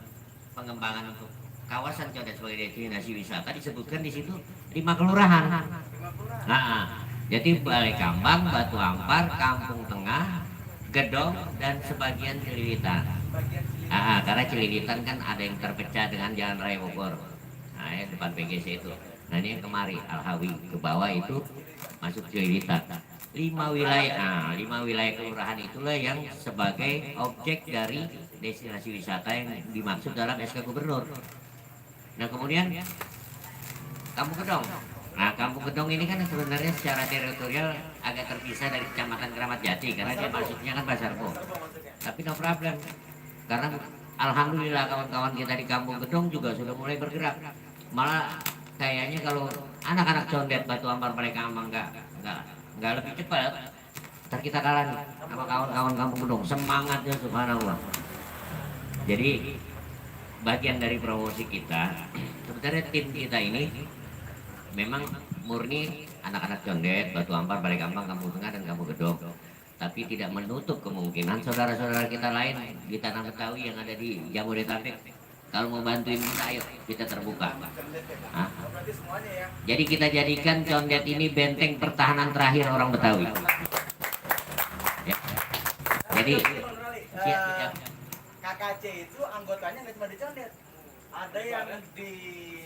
pengembangan untuk kawasan Condet sebagai destinasi wisata disebutkan di situ 5 kelurahan. Nah, jadi Parekambang, Batu Ampar, Kampung Tengah, Gedong dan sebagian Cililitan. Karena Cililitan kan ada yang terpecah dengan Jalan Raya Bogor. Nah, ya, depan PGC itu. Nah, ini yang kemari Al-Hawi ke bawah itu masuk Cililitan. 5 wilayah kelurahan itulah yang sebagai objek dari destinasi wisata yang dimaksud dalam SK Gubernur. Nah, kemudian Kampung Gedong. Nah, Kampung Gedong ini kan sebenarnya secara teritorial agak terpisah dari Kecamatan Keramat Jati karena dia masuknya kan Pasarbo. Tapi no problem. Karena alhamdulillah kawan-kawan kita di Kampung Gedong juga sudah mulai bergerak. Malah kayaknya kalau anak-anak Condet Batu Ampar Parekambang nggak lebih cepat, ntar kita kalah nih sama kawan-kawan Kampung Gedong. Semangatnya subhanallah. Jadi bagian dari promosi kita, sebenarnya tim kita ini memang murni anak-anak Condet, Batu Ampar, Parekambang, Kampung Tengah dan Kampung Gedong. Tapi tidak menutup kemungkinan saudara-saudara kita lain di Tanah Betawi yang ada di Jabodetabek kalau mau bantuin kita, ayo kita terbuka. Jadi kita jadikan Condet ini benteng pertahanan terakhir orang Betawi. Ya. Jadi KKC itu anggotanya nggak cuma di Condet. Ada yang di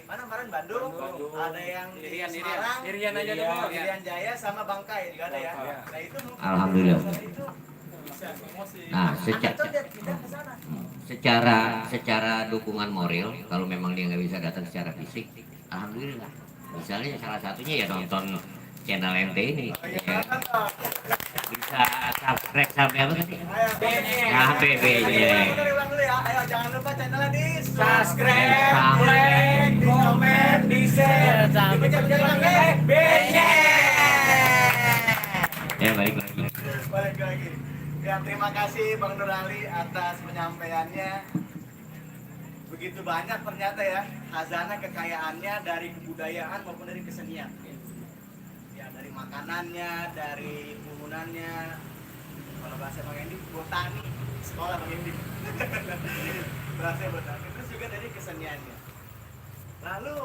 mana kemarin Bandung, ada yang di Semarang, Irian aja deh, Bang. Irian Jaya sama Bangkai juga ada ya. Nah itu mungkin Alhamdulillah. itu Nah, Condet pindah ke sana. secara dukungan moral, kalau memang dia nggak bisa datang secara fisik, alhamdulillah. Misalnya salah satunya ya nonton channel MT ini, ya. Bisa subscribe sampai apa tadi? Nah, BB-nya. Ayo jangan lupa channelnya di Subscribe, like, komen, di share, dipencet-pencet B-nya. Ya balik lagi. Balik lagi. Ya terima kasih Bang Nurali atas penyampaiannya. Begitu banyak ternyata ya khazanah kekayaannya dari kebudayaan maupun dari kesenian. Ya dari makanannya, dari bangunannya. Kalau bahasa Bang Endi, botani sekolah Bang Endi. Bahasa botani. Terus juga dari keseniannya. Lalu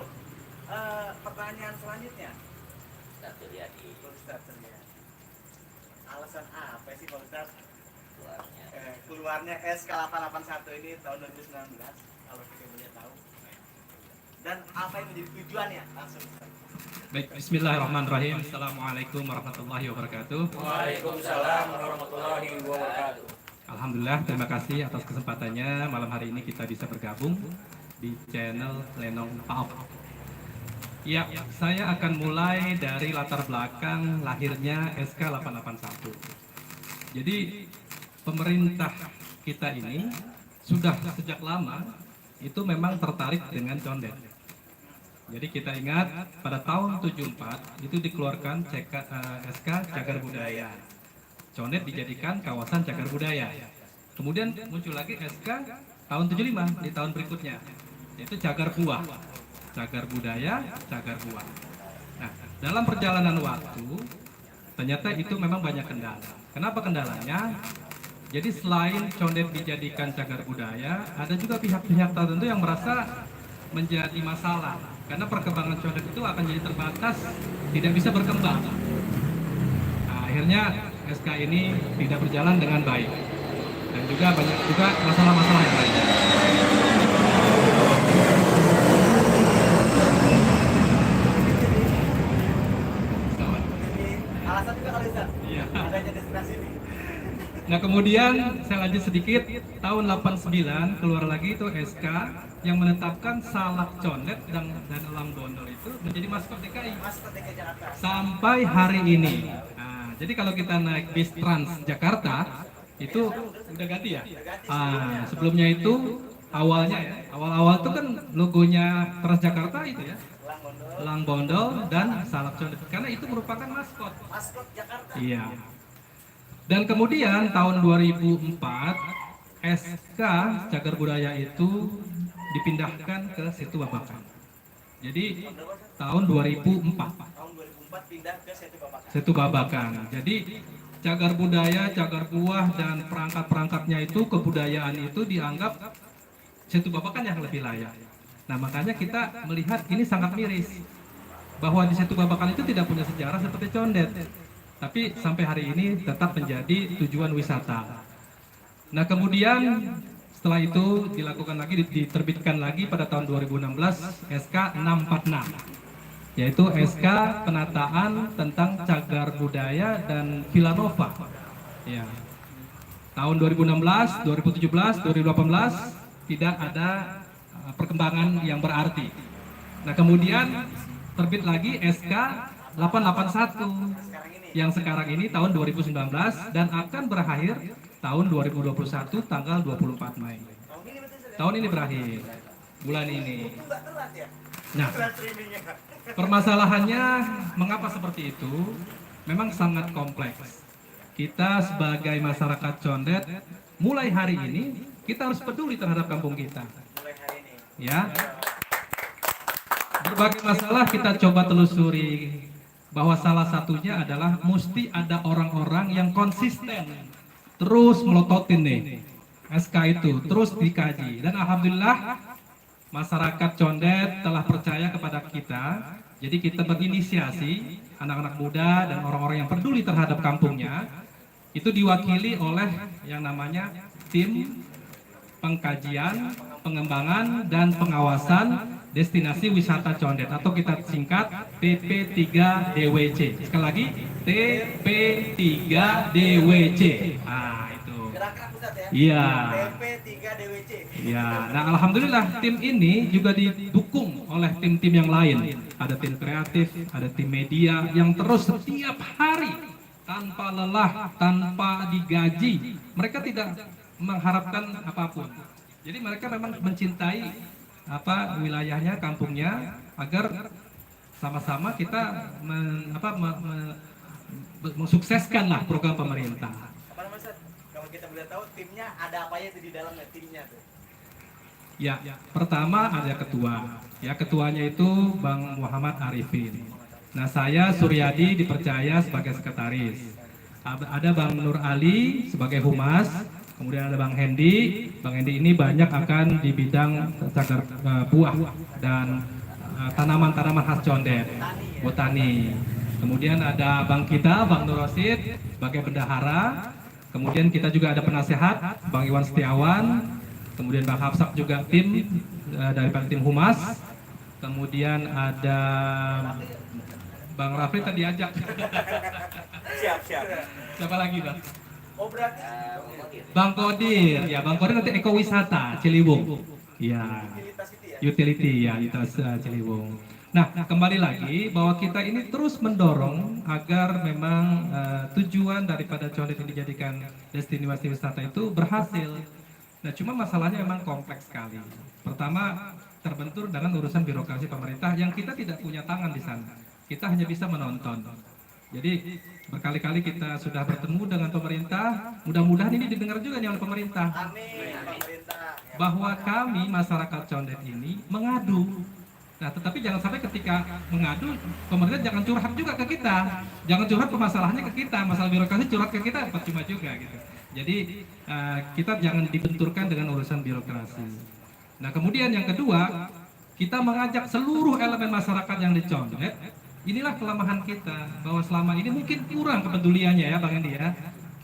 pertanyaan selanjutnya. Satu dia di Pak Ustadz ternyata. Alasan apa sih Pak Ustadz? Keluarnya SK 881 ini tahun 2019 kalau kita boleh tahu. Dan apa yang menjadi tujuannya langsung? Baik, bismillahirrahmanirrahim. Assalamualaikum warahmatullahi wabarakatuh. Waalaikumsalam warahmatullahi wabarakatuh. Alhamdulillah, terima kasih atas kesempatannya malam hari ini kita bisa bergabung di channel Lenong Paop. Ya, saya akan mulai dari latar belakang lahirnya SK 881. Jadi pemerintah kita ini sudah sejak lama itu memang tertarik dengan condet. Jadi kita ingat pada tahun 74 itu dikeluarkan SK Cagar Budaya. Condet dijadikan kawasan cagar budaya. Kemudian muncul lagi SK tahun 75 di tahun berikutnya, yaitu cagar buah. Cagar budaya, cagar buah. Nah, dalam perjalanan waktu ternyata itu memang banyak kendala. Kenapa kendalanya? Jadi selain condet dijadikan cagar budaya, ada juga pihak-pihak tertentu yang merasa menjadi masalah karena perkembangan condet itu akan jadi terbatas, tidak bisa berkembang. Nah, akhirnya SK ini tidak berjalan dengan baik dan juga banyak juga masalah-masalah yang lainnya. Alasan juga kali Ustaz. Iya. Adanya destinasi ini. Nah kemudian saya lanjut sedikit, tahun 89 keluar lagi itu SK yang menetapkan salak condet dan elang bondol itu menjadi maskot DKI. Maskot DKI Jakarta. Sampai hari ini. Nah, jadi kalau kita naik bis Trans Jakarta itu udah ganti ya. Sebelumnya itu awalnya ya, awal-awal itu kan logonya Transjakarta itu ya. Elang bondol dan salak condet karena itu merupakan maskot. Maskot Jakarta. Iya. Dan kemudian tahun 2004 SK Cagar Budaya itu dipindahkan ke Situ Babakan. Jadi tahun 2004. Tahun 2004 pindah ke Situ Babakan. Situ Babakan. Jadi cagar budaya, cagar buah dan perangkat-perangkatnya itu kebudayaan itu dianggap Situ Babakan yang lebih layak. Nah, makanya kita melihat ini sangat miris bahwa di Situ Babakan itu tidak punya sejarah seperti condet. Tapi sampai hari ini tetap menjadi tujuan wisata. Nah kemudian setelah itu dilakukan lagi, diterbitkan lagi pada tahun 2016 SK 646, yaitu SK penataan tentang cagar budaya dan Villanova. Ya. Tahun 2016, 2017, 2018 tidak ada perkembangan yang berarti. Nah kemudian terbit lagi SK 881 yang sekarang ini tahun 2019 dan akan berakhir tahun 2021 tanggal 24 Mei. Tahun ini berakhir, bulan ini. Nah, permasalahannya mengapa seperti itu? Memang sangat kompleks. Kita sebagai masyarakat condet, mulai hari ini kita harus peduli terhadap kampung kita. Ya, berbagai masalah kita coba telusuri, bahwa salah satunya adalah mesti ada orang-orang yang konsisten terus melototin nih SK itu terus dikaji, dan alhamdulillah masyarakat condet telah percaya kepada kita. Jadi kita berinisiasi anak-anak muda dan orang-orang yang peduli terhadap kampungnya itu diwakili oleh yang namanya tim pengkajian, pengembangan dan pengawasan destinasi wisata condet atau kita singkat TP3DWC. Sekali lagi TP3DWC. Ah itu. Iya. TP3DWC. Iya. Nah alhamdulillah tim ini juga didukung oleh tim-tim yang lain. Ada tim kreatif, ada tim media yang terus setiap hari tanpa lelah, tanpa digaji. Mereka tidak mengharapkan apapun. Jadi mereka memang mencintai wilayahnya, kampungnya, agar sama-sama kita mensukseskan lah program pemerintah. Apa namanya? Kalau kita boleh tahu timnya ada apa aja di dalamnya timnya tuh? Ya, pertama ada ketua. Ya, ketuanya itu Bang Muhammad Arifin. Nah, saya Suryadi dipercaya sebagai sekretaris. Ada Bang Nur Ali sebagai humas. Kemudian ada Bang Hendi. Bang Hendi ini banyak akan di bidang cagar buah dan tanaman-tanaman khas condet, botani. Kemudian ada Bang kita, Bang Nur Rosid sebagai bendahara. Kemudian kita juga ada penasehat, Bang Iwan Setiawan. Kemudian Bang Hafsak juga tim dari tim humas. kemudian ada Bang Rafli tadi ajak. Siap. Siapa lagi Bang? Oh berarti Bang Kodir, ya Bang Kodir nanti ekowisata Ciliwung. Ya, utilitas itu ya. utility ya, utilitas Ciliwung. Nah, kembali lagi bahwa kita ini terus mendorong agar memang tujuan daripada Condet ini dijadikan destinasi wisata itu berhasil. Nah, cuma masalahnya memang kompleks sekali. Pertama, terbentur dengan urusan birokrasi pemerintah yang kita tidak punya tangan di sana. Kita hanya bisa menonton. Jadi berkali-kali kita sudah bertemu dengan pemerintah, mudah-mudahan ini didengar juga nih oleh pemerintah. Amin. Pemerintah. Bahwa kami masyarakat Condet ini mengadu. Nah, tetapi jangan sampai ketika mengadu, pemerintah jangan curhat juga ke kita. Jangan curhat permasalahannya ke kita, masalah birokrasi curhat ke kita percuma juga gitu. Jadi kita jangan dibenturkan dengan urusan birokrasi. Nah, kemudian yang kedua, kita mengajak seluruh elemen masyarakat yang di Condet. Inilah kelemahan kita, bahwa selama ini mungkin kurang kepeduliannya ya Bang Endi ya.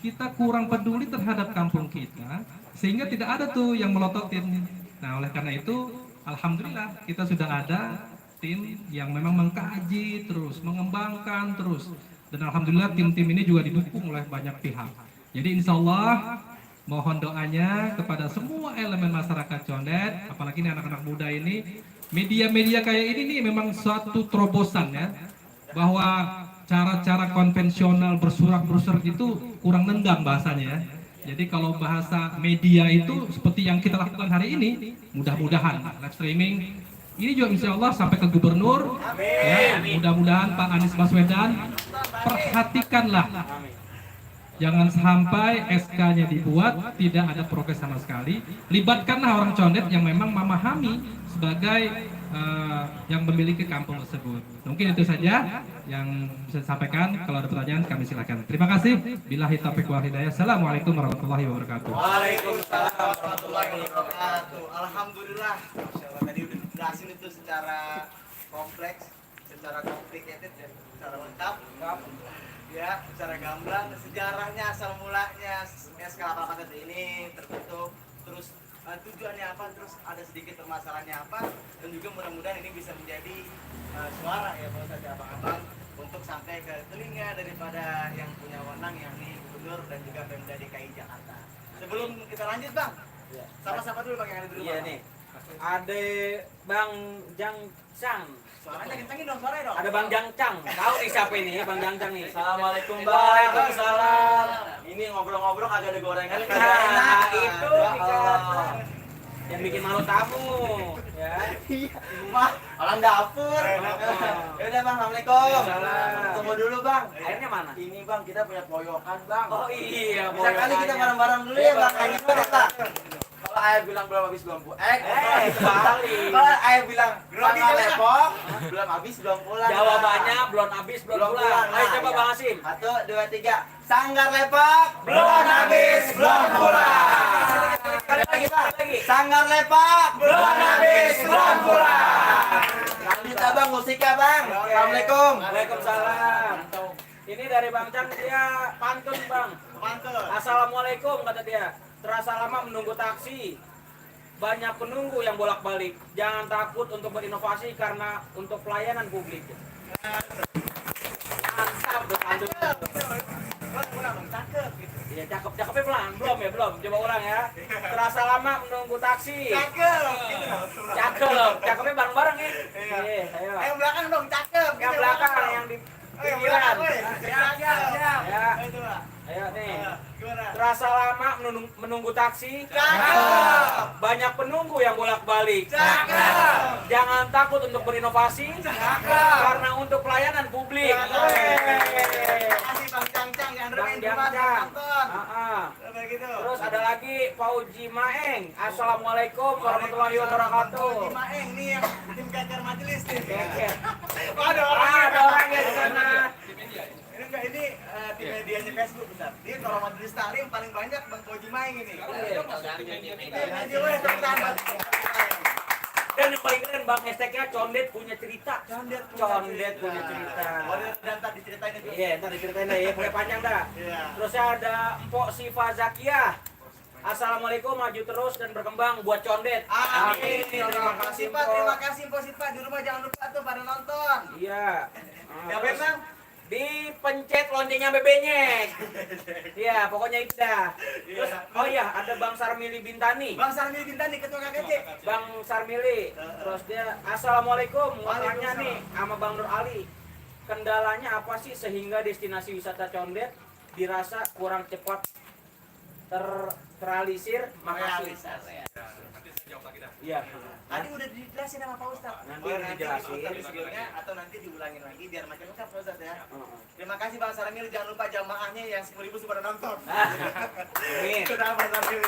Kita kurang peduli terhadap kampung kita, sehingga tidak ada tuh yang melototin. Nah, oleh karena itu, alhamdulillah kita sudah ada tim yang memang mengkaji terus, mengembangkan terus. Dan alhamdulillah tim-tim ini juga didukung oleh banyak pihak. Jadi insya Allah mohon doanya kepada semua elemen masyarakat Condet, apalagi ini anak-anak muda ini, media-media kayak ini nih memang suatu terobosan ya, bahwa cara-cara konvensional bersurat-bersurat itu kurang nendang bahasanya ya. Jadi kalau bahasa media itu seperti yang kita lakukan hari ini, mudah-mudahan live streaming ini juga insya Allah sampai ke gubernur. Ya, mudah-mudahan Pak Anies Baswedan perhatikanlah. Jangan sampai SK-nya dibuat tidak ada progres sama sekali. Libatkanlah orang Condet yang memang memahami sebagai yang memiliki kampung tersebut. Mungkin itu saja yang bisa disampaikan. Kalau ada pertanyaan kami silakan. Terima kasih. Billahi taufiq wal hidayah. Assalamualaikum warahmatullahi wabarakatuh. Waalaikumsalam warahmatullahi wabarakatuh. Alhamdulillah. Masyaallah tadi udah dijelasin itu secara kompleks, secara complicated dan secara lengkap. Ya, secara gamblang sejarahnya asal mulanya SK 88 ini terbentuk, terus tujuannya apa, terus ada sedikit permasalahannya apa, dan juga mudah-mudahan ini bisa menjadi suara ya kalau saja abang-abang untuk sampai ke telinga daripada yang punya wewenang yakni Gubernur dan juga Pemda DKI Jakarta. Sebelum kita lanjut Bang, sama-sama dulu Bang yang ada di rumah. Iya nih. Ada Bang Jangcang. Suaranya kencangin dong, suaranya dong. Ada Bang Jangcang. Tahu nih siapa ini ya Bang Jangcang nih. Assalamualaikum Bang. Waalaikumsalam. Ini ngobrol-ngobrol kagak ada gorengan. Nah, itu yang bikin malu tamu ya. Mah, orang dapur. Ya udah Bang, Assalamualaikum. Waalaikumsalam. Tunggu dulu Bang. Airnya mana? Ini Bang, kita punya poyokan Bang. Oh iya, Bisa kali kita boyokannya. bareng-bareng dulu ya Bang. Kayak gimana Bang? Kalau ayah bilang belum habis belum pulang. balik. Kalau ayah bilang Grogi tanggal kali, lepok, belum habis belum pulang. Jawabannya belum habis, belum pulang. Ayo Nah, coba iya. Bang Hasim. 1, 2, 3. Sanggar lepok, belum habis belum pulang. Sekali lagi. Sanggar lepok, belum habis belum pulang. Lanjut Bang, musiknya Bang. Assalamualaikum. Waalaikumsalam. Ini dari Bang Cang, dia pantun Bang. Mantul. Assalamualaikum kata dia. Terasa lama menunggu taksi. Banyak penunggu yang bolak-balik. Jangan takut untuk berinovasi karena untuk pelayanan publik. Mantap tuh pantun. Cakep gitu. Iya, cakepnya pelan. Belum. Coba ulang ya. Terasa lama menunggu taksi. Cakep. Cakepnya bareng-bareng ya. Iya. Iya, ayo. Yang belakang dong cakep. Yang belakang yang di Yang pinggiran. belakang, weh. Siap. Ya. Itu Pak. Ayo nih. Gimana? Terasa lama menunggu taksi. Cakep. Banyak penunggu yang bolak-balik. Cakep. Jangan takut untuk berinovasi. Cakep. Karena untuk pelayanan publik. Terima kasih Bang Cangcang yang Bang remen rumah Jangcang. nonton. Ah. Gitu. Terus ada lagi Pauji Maeng. Assalamualaikum warahmatullahi wabarakatuh. Bang Maeng nih yang tim keker majelis nih. Keker. Ada Ada orangnya di sana. Ini enggak ini tim medianya Facebook bentar. Dia kalau majelis taklim paling banyak Bang Koji Maeng ini. Media weh teman. Dan yang paling keren Bang hashtagnya Condet punya cerita. Condet punya cerita. Dan ntar diceritain itu. Iya, ntar diceritain deh ya, pakai panjang dah. Iya. Terus ada Empok Siva Zakiah. Assalamualaikum, maju terus dan berkembang buat Condet. Amin. Terima Terima kasih, kasih Pak, Pak. terima kasih Pak Sit Pak. Di rumah jangan lupa tuh pada nonton. Iya. Ya Terus Bang. dipencet loncengnya bebenyek. Iya, pokoknya itu dah. Terus, oh iya, ada Bang Sarmili Bintani. Bang Sarmi Bintani ketua KKC. Bang Sarmili. Terus dia, Assalamualaikum. Mau tanya nih sama Bang Nur Ali. Kendalanya apa sih sehingga destinasi wisata Condet dirasa kurang cepat terrealisir? Makasih. Iya. Tadi udah dijelasin sama Pak Ustadz. Nanti Oh, dijelasin. diputar di videonya atau nanti diulangin lagi biar makin lengkap Pak Ustadz ya. Terima kasih Bang Sarmil, jangan lupa jamaahnya yang 10.000 sudah nonton. Amin. Sudah Bang Sarmil.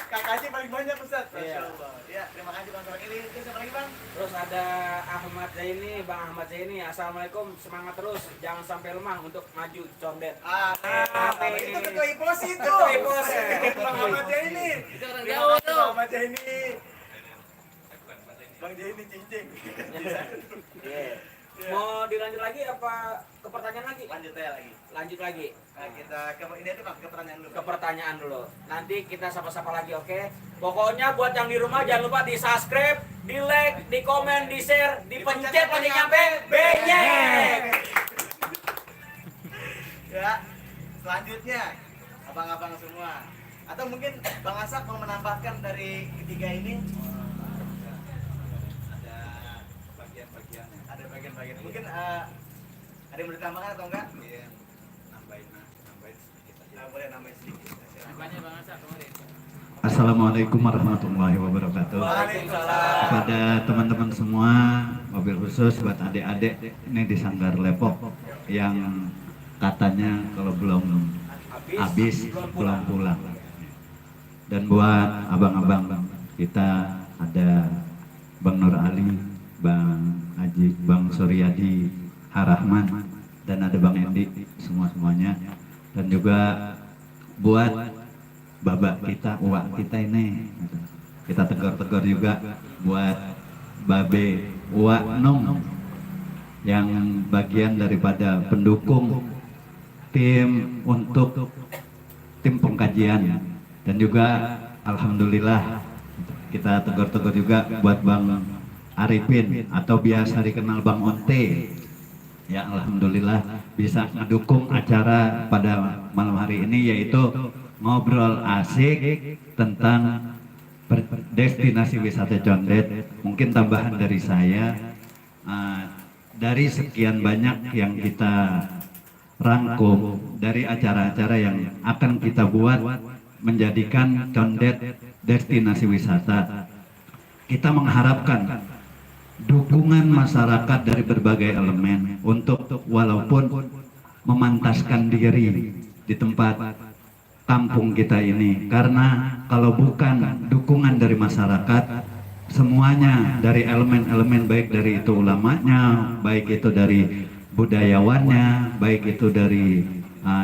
KKC paling banyak Ustadz. Masya Iya. Allah. Ya, terima kasih Bang Sarmil. Terus apa lagi Bang? Terus ada Ahmad Zaini, Bang Ahmad Zaini. Assalamualaikum, semangat terus, jangan sampai lemah untuk maju Condet. Amin. Itu ketua IPOS itu. Ketua IPOS. Bang Ahmad Jaini. Itu orang Terima Jawa kasih tuh. Bang Ahmad Jaini. Bang Jaini cincin. Iya. Mau dilanjut lagi apa ke pertanyaan lagi? Lanjut aja lagi. Lanjut lagi. Nah, kita ini aja Bang, ke pertanyaan dulu. Ke pertanyaan dulu. Nanti kita sapa-sapa lagi, oke? Pokoknya buat yang di rumah jangan lupa di subscribe, di like, di komen, di share, dipencet loncengnya benyek. Ya. Selanjutnya abang-abang semua. Atau mungkin Bang Asak mau menambahkan dari ketiga ini? Ada bagian-bagian. Ada bagian-bagian. Mungkin ada yang mau ditambahkan atau enggak? Iya. Nambahin sedikit aja. Boleh nambahin sedikit. Banyak banget Sa, kemarin. Assalamualaikum warahmatullahi wabarakatuh. Waalaikumsalam. Kepada teman-teman semua, mobil khusus buat adik-adik ini di Sanggar Lepok yang katanya kalau belum habis belum pulang. Dan buat abang-abang kita ada Bang Nur Ali, Bang Haji, Bang Suryadi Harahman, dan ada Bang Endi, semuanya. Dan juga buat babak kita, uak kita ini, kita tegur-tegur juga buat Babe Uak Nong yang bagian daripada pendukung tim untuk tim pengkajian. Dan juga alhamdulillah kita tegur-tegur juga buat Bang Arifin atau biasa dikenal Bang Onte. Ya alhamdulillah bisa mendukung acara pada malam hari ini, yaitu ngobrol asik tentang destinasi wisata Condet. Mungkin tambahan dari saya, dari sekian banyak yang kita rangkum dari acara-acara yang akan kita buat menjadikan Condet destinasi wisata, kita mengharapkan dukungan masyarakat dari berbagai elemen untuk walaupun memantaskan diri di tempat kampung kita ini, karena kalau bukan dukungan dari masyarakat, semuanya dari elemen-elemen, baik dari itu ulamanya, baik itu dari budayawannya, baik itu dari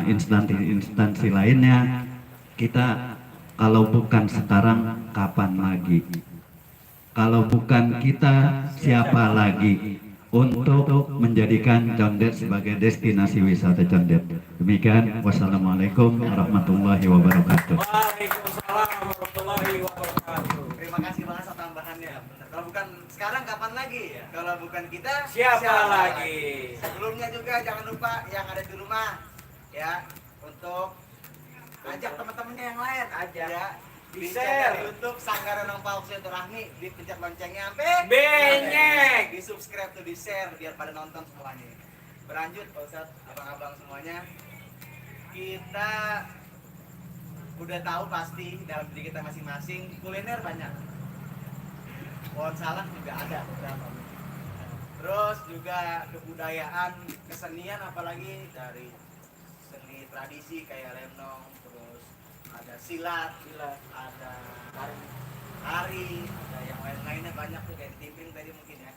instansi-instansi lainnya, kita kalau bukan sekarang kapan lagi? Kalau bukan kita siapa lagi untuk menjadikan Condet sebagai destinasi wisata Condet? Demikian, wassalamualaikum warahmatullahi wabarakatuh. Waalaikumsalam warahmatullahi wabarakatuh. Terima kasih Bang atas tambahannya. Kalau bukan sekarang kapan lagi? Kalau bukan kita Siapa lagi? Sebelumnya juga jangan lupa yang ada di rumah ya, untuk ajak teman-temannya yang lain aja ya. Di Di share. YouTube Sanggar Renong Pauk Silaturahmi, dipencet loncengnya Benyek. di subscribe tuh, di share biar pada nonton semuanya. Berlanjut Pak Ustadz, abang-abang semuanya, kita udah tahu pasti dalam diri kita masing-masing kuliner banyak. Pohon salak juga ada beberapa. Terus juga kebudayaan, kesenian, apalagi dari seni tradisi kayak lenong, terus ada silat, ada hari, ada yang lain-lainnya banyak tuh kayak timping tadi mungkin ya.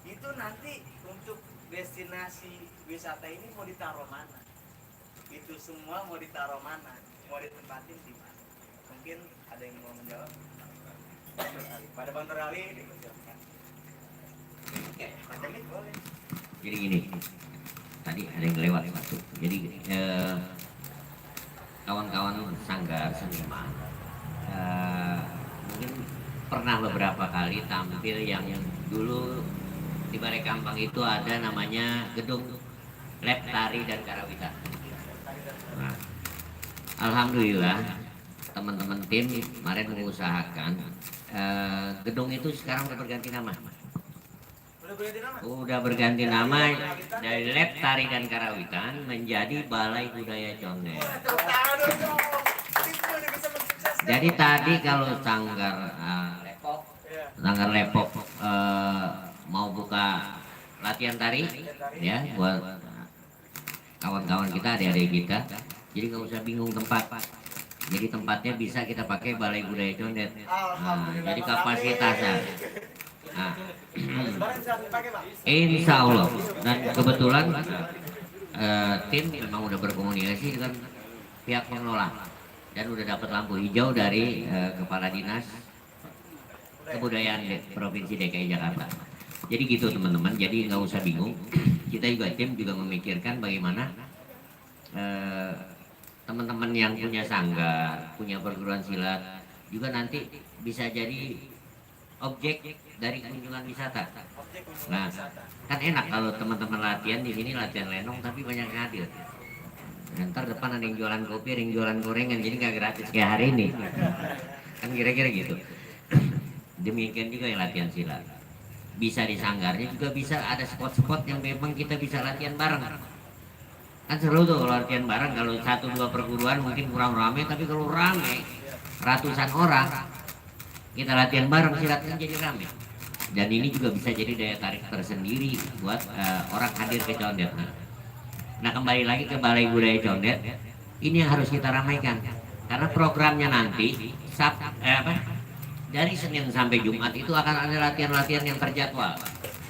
Itu nanti untuk destinasi wisata ini mau ditaruh mana? Itu semua mau ditaruh mana? Mau ditempatin di mana? Mungkin ada yang mau menjawab? Pada Bang Terali dipersiapkan. Macam itu boleh. Jadi gini, tadi ada yang lewat satu. Jadi kawan-kawan sanggar seniman mungkin pernah beberapa kali tampil yang dulu di Balai Kambang itu ada namanya gedung lab tari dan karawitan. Nah, alhamdulillah teman-teman tim kemarin mengusahakan gedung itu sekarang udah berganti nama. Udah berganti nama dari lab tari dan karawitan menjadi Balai Budaya Condet. Jadi tadi kalau Sanggar Lepok mau buka latihan tari ya buat kawan-kawan kita, adik-adik kita, jadi nggak usah bingung tempat. Jadi tempatnya bisa kita pakai Balai Budaya Condet. Jadi kapasitasnya. Nah, insya Allah. Dan kebetulan tim memang udah berkomunikasi dengan pihak pengelola dan udah dapat lampu hijau dari Kepala Dinas Kebudayaan Provinsi DKI Jakarta. Jadi gitu teman-teman, jadi nggak usah bingung. Kita juga tim juga memikirkan bagaimana teman-teman yang punya sanggar, punya perguruan silat juga nanti bisa jadi objek dari kunjungan wisata. Nah, kan enak kalau teman-teman latihan di sini latihan lenong tapi banyak yang hadir. Ntar depan ada yang jualan kopi, ada yang jualan gorengan, jadi nggak gratis kayak hari ini. Kan kira-kira gitu. Demikian juga yang latihan silat. Bisa di sanggarnya juga bisa ada spot-spot yang memang kita bisa latihan bareng. Kan seru tuh kalau latihan bareng. Kalau 1-2 perguruan mungkin kurang rame, tapi kalau rame ratusan orang kita latihan bareng silat kan jadi rame. Dan ini juga bisa jadi daya tarik tersendiri buat orang hadir ke Condet. Nah kembali lagi ke Balai Budaya Condet, ini yang harus kita ramaikan karena programnya nanti dari Senin sampai Jumat itu akan ada latihan-latihan yang terjadwal.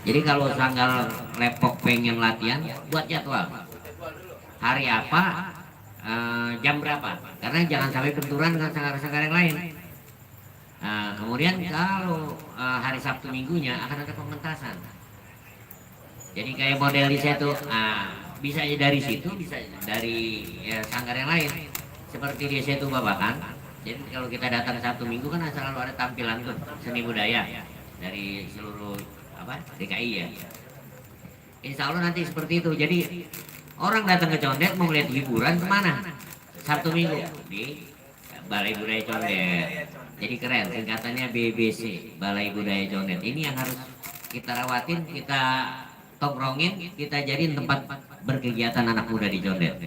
Jadi kalau Sanggar Lepok pengen latihan, buat jadwal hari apa, jam berapa, karena jangan sampai benturan dengan sanggar-sanggar yang lain. Kemudian kalau hari Sabtu Minggunya akan ada pementasan. Jadi kayak model di situ, bisa dari situ, bisa dari sanggar yang lain. Seperti di situ Babakan. Jadi kalau kita datang Sabtu Minggu kan selalu ada tampilan tuh seni budaya dari seluruh DKI ya. Insya Allah nanti seperti itu. Jadi orang datang ke Condet mau lihat hiburan kemana? Sabtu Minggu di Balai Budaya Condet. Jadi keren, singkatannya BBC, Balai Budaya Condet. Ini yang harus kita rawatin, kita tongkrongin, kita jadiin tempat berkegiatan anak muda di Condet.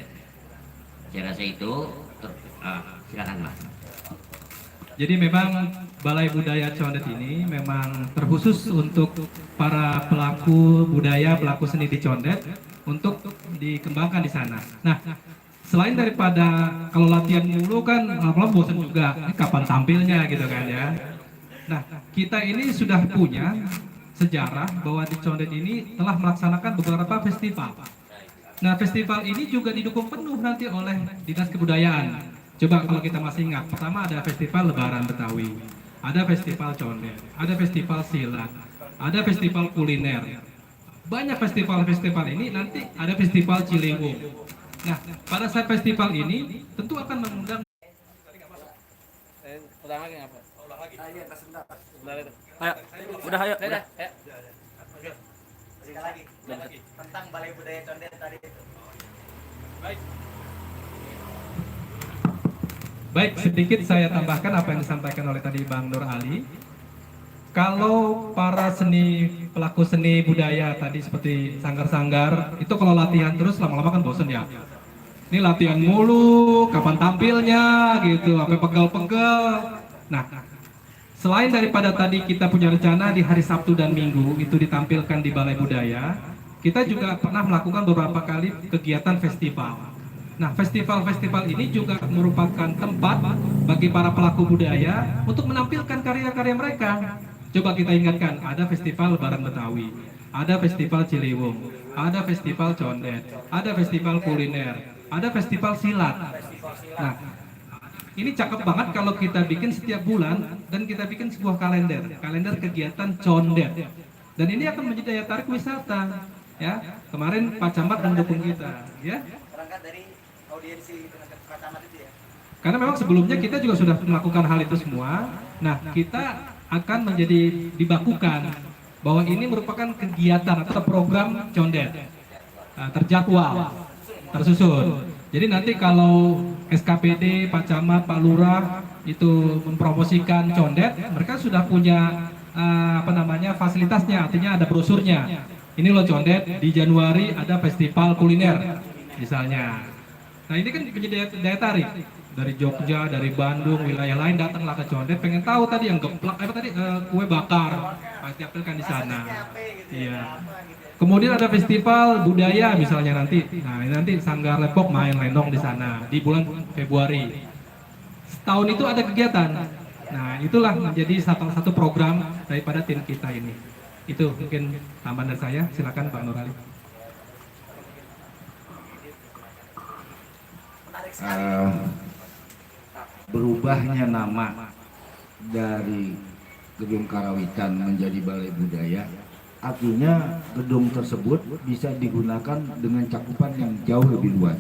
Saya rasa itu, silakan Mas. Jadi memang Balai Budaya Condet ini memang terkhusus untuk para pelaku budaya, pelaku seni di Condet untuk dikembangkan di sana. Nah, selain daripada kalau latihan mulu kan kalau bosan juga, kapan tampilnya gitu kan ya. Nah, kita ini sudah punya sejarah bahwa di Condet ini telah melaksanakan beberapa festival. Nah, festival ini juga didukung penuh nanti oleh Dinas Kebudayaan. Coba kalau kita masih ingat, pertama ada festival Lebaran Betawi, ada festival Condet, ada festival silat, ada festival kuliner. Banyak festival-festival ini, nanti ada festival Ciliwung. Nah, pada saat festival ini tentu akan mengundang. Ulang lagi ngapa? Ulang lagi. Ayo, sebentar. Ayo, udah ayo. Udah. Sekali lagi tentang Balai Budaya Condet tadi itu. Baik, sedikit saya tambahkan apa yang disampaikan oleh tadi Bang Nur Ali. Kalau para pelaku seni budaya tadi seperti sanggar-sanggar, itu kalau latihan terus lama-lama kan bosen ya. Ini latihan mulu, kapan tampilnya gitu, sampai pegal-pegal. Nah, selain daripada tadi kita punya rencana di hari Sabtu dan Minggu itu ditampilkan di Balai Budaya, kita juga pernah melakukan beberapa kali kegiatan festival. Nah, festival-festival ini juga merupakan tempat bagi para pelaku budaya untuk menampilkan karya-karya mereka. Coba kita ingatkan, ada festival Lebaran Betawi, ada festival Ciliwung, ada festival Condet, ada festival kuliner, ada festival silat. Nah, ini cakep banget kalau kita bikin setiap bulan dan kita bikin sebuah kalender kegiatan Condet. Dan ini akan menjadi daya tarik wisata. Ya, kemarin Pak Camat mendukung kita, ya. Berangkat dari audiensi Pak Camat itu ya. Karena memang sebelumnya kita juga sudah melakukan hal itu semua. Nah, kita akan menjadi dibakukan bahwa ini merupakan kegiatan atau program condet. Terjadwal, tersusun. Jadi nanti kalau SKPD, Pak Camat, Pak Lurah itu mempromosikan condet, mereka sudah punya fasilitasnya, artinya ada brosurnya. Ini loh condet, di Januari ada festival kuliner misalnya. Nah ini kan menjadi daya tarik dari Jogja, dari Bandung, wilayah lain datanglah ke condet, pengen tahu tadi yang geplak kue bakar, pasti apelkan di sana. Iya. Kemudian ada festival budaya misalnya nanti. Nah, ini nanti Sanggar Lepok main lenong di sana di bulan Februari. Setahun itu ada kegiatan. Nah, itulah menjadi salah satu program daripada tim kita ini. Itu mungkin tambahan dari saya. Silakan Pak Nurali. Berubahnya nama dari Gedung Karawitan menjadi Balai Budaya, artinya gedung tersebut bisa digunakan dengan cakupan yang jauh lebih luas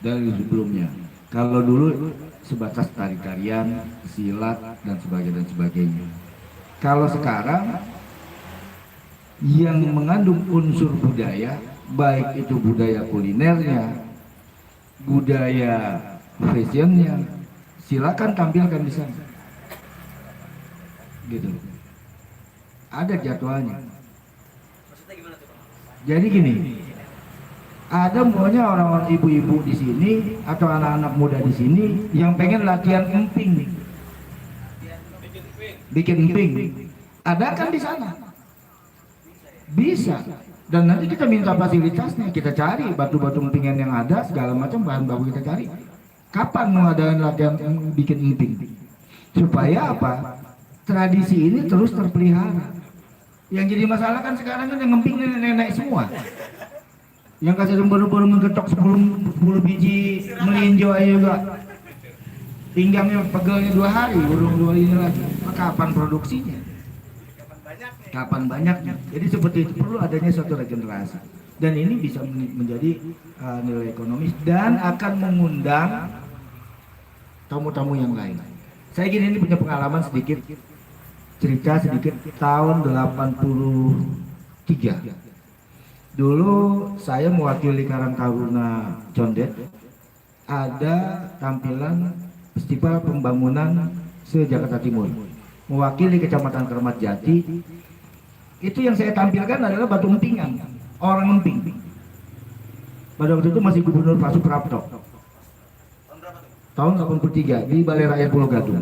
dari sebelumnya. Kalau dulu sebatas tari-tarian, silat dan sebagainya. Kalau sekarang yang mengandung unsur budaya, baik itu budaya kulinernya, budaya fashionnya, silakan tampilkan di sana. Gitu. Ada jadwalnya. Jadi gini, ada maunya orang-orang ibu-ibu di sini atau anak-anak muda di sini yang pengen latihan emping, bikin emping, ada kan di sana, bisa. Dan nanti kita minta fasilitasnya, kita cari batu-batu empingan yang ada, segala macam bahan baku kita cari. Kapan mengadakan latihan bikin emping? Supaya apa? Tradisi ini terus terpelihara. Yang jadi masalah kan sekarang kan yang ngemping nenek-nenek semua. Yang kasih baru-baru menggetok 10 biji melinjo aja juga. Pinggangnya pegelnya 2 hari, burung 2 ini lagi. Kapan produksinya? Kapan banyaknya? Jadi seperti itu perlu adanya suatu regenerasi. Dan ini bisa menjadi nilai ekonomis dan akan mengundang tamu-tamu yang lain. Saya gini ini punya pengalaman sedikit. Cerita sedikit tahun 83. Dulu saya mewakili Karang Taruna Condet, ada tampilan festival pembangunan se-Jakarta Timur, mewakili Kecamatan Keramat Jati. Itu yang saya tampilkan adalah batu empingan, orang emping. Pada waktu itu masih Gubernur Pak Suprapto. Tahun 83 di Balai Rakyat Pulau Gadung.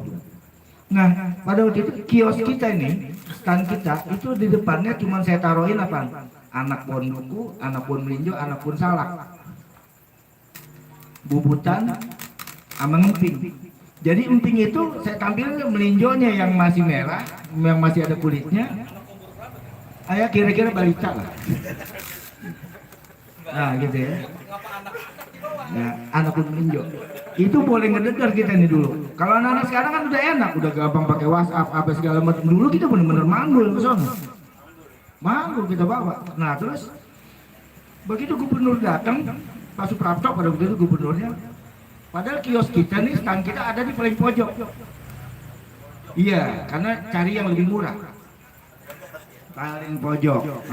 Nah, pada waktu itu kios kita ini, stand kita itu di depannya cuma saya taruhin apa? Anak pohon duku, anak pohon melinjo, anak pohon salak, bubutan, sama emping. Jadi emping itu saya tampilkan melinjonya yang masih merah, yang masih ada kulitnya. Ayah kira-kira balita lah. Nah gitu ya. Nah, anak pohon melinjo. Itu boleh ngedengar kita nih dulu. Kalau anak-anak sekarang kan udah enak, udah gampang pakai WhatsApp apa segala macam. Dulu kita bener-bener manggul ke sana. Manggul kita bawa. Nah terus begitu gubernur datang, Pak Suprapto pada waktu itu gubernurnya. Padahal kios kita nih, stand kita ada di paling pojok. Iya, karena cari yang lebih murah. Paling pojok.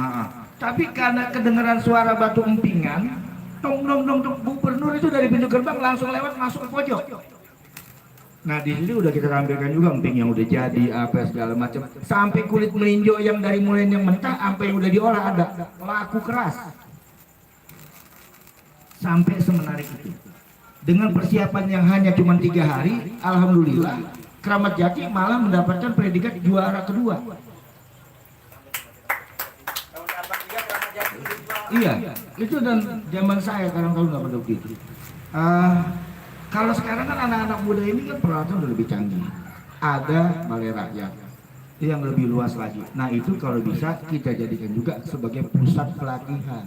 Tapi karena kedengeran suara batu empingan, dong gubernur itu dari pintu gerbang langsung lewat masuk ke pojok. Nah di sini udah kita tampilkan juga emping yang udah jadi apa segala macam, sampai kulit melinjo yang dari mulai yang mentah sampai yang udah diolah ada, laku keras, sampai semenarik itu. Dengan persiapan yang hanya cuma 3 hari, alhamdulillah Keramat Jati malah mendapatkan predikat juara kedua. Iya, itu dan zaman saya kadang nggak pada begitu. Kalau sekarang kan anak-anak muda ini kan peralatan udah lebih canggih. Ada balai rakyat yang lebih luas lagi. Nah itu kalau bisa kita jadikan juga sebagai pusat pelatihan.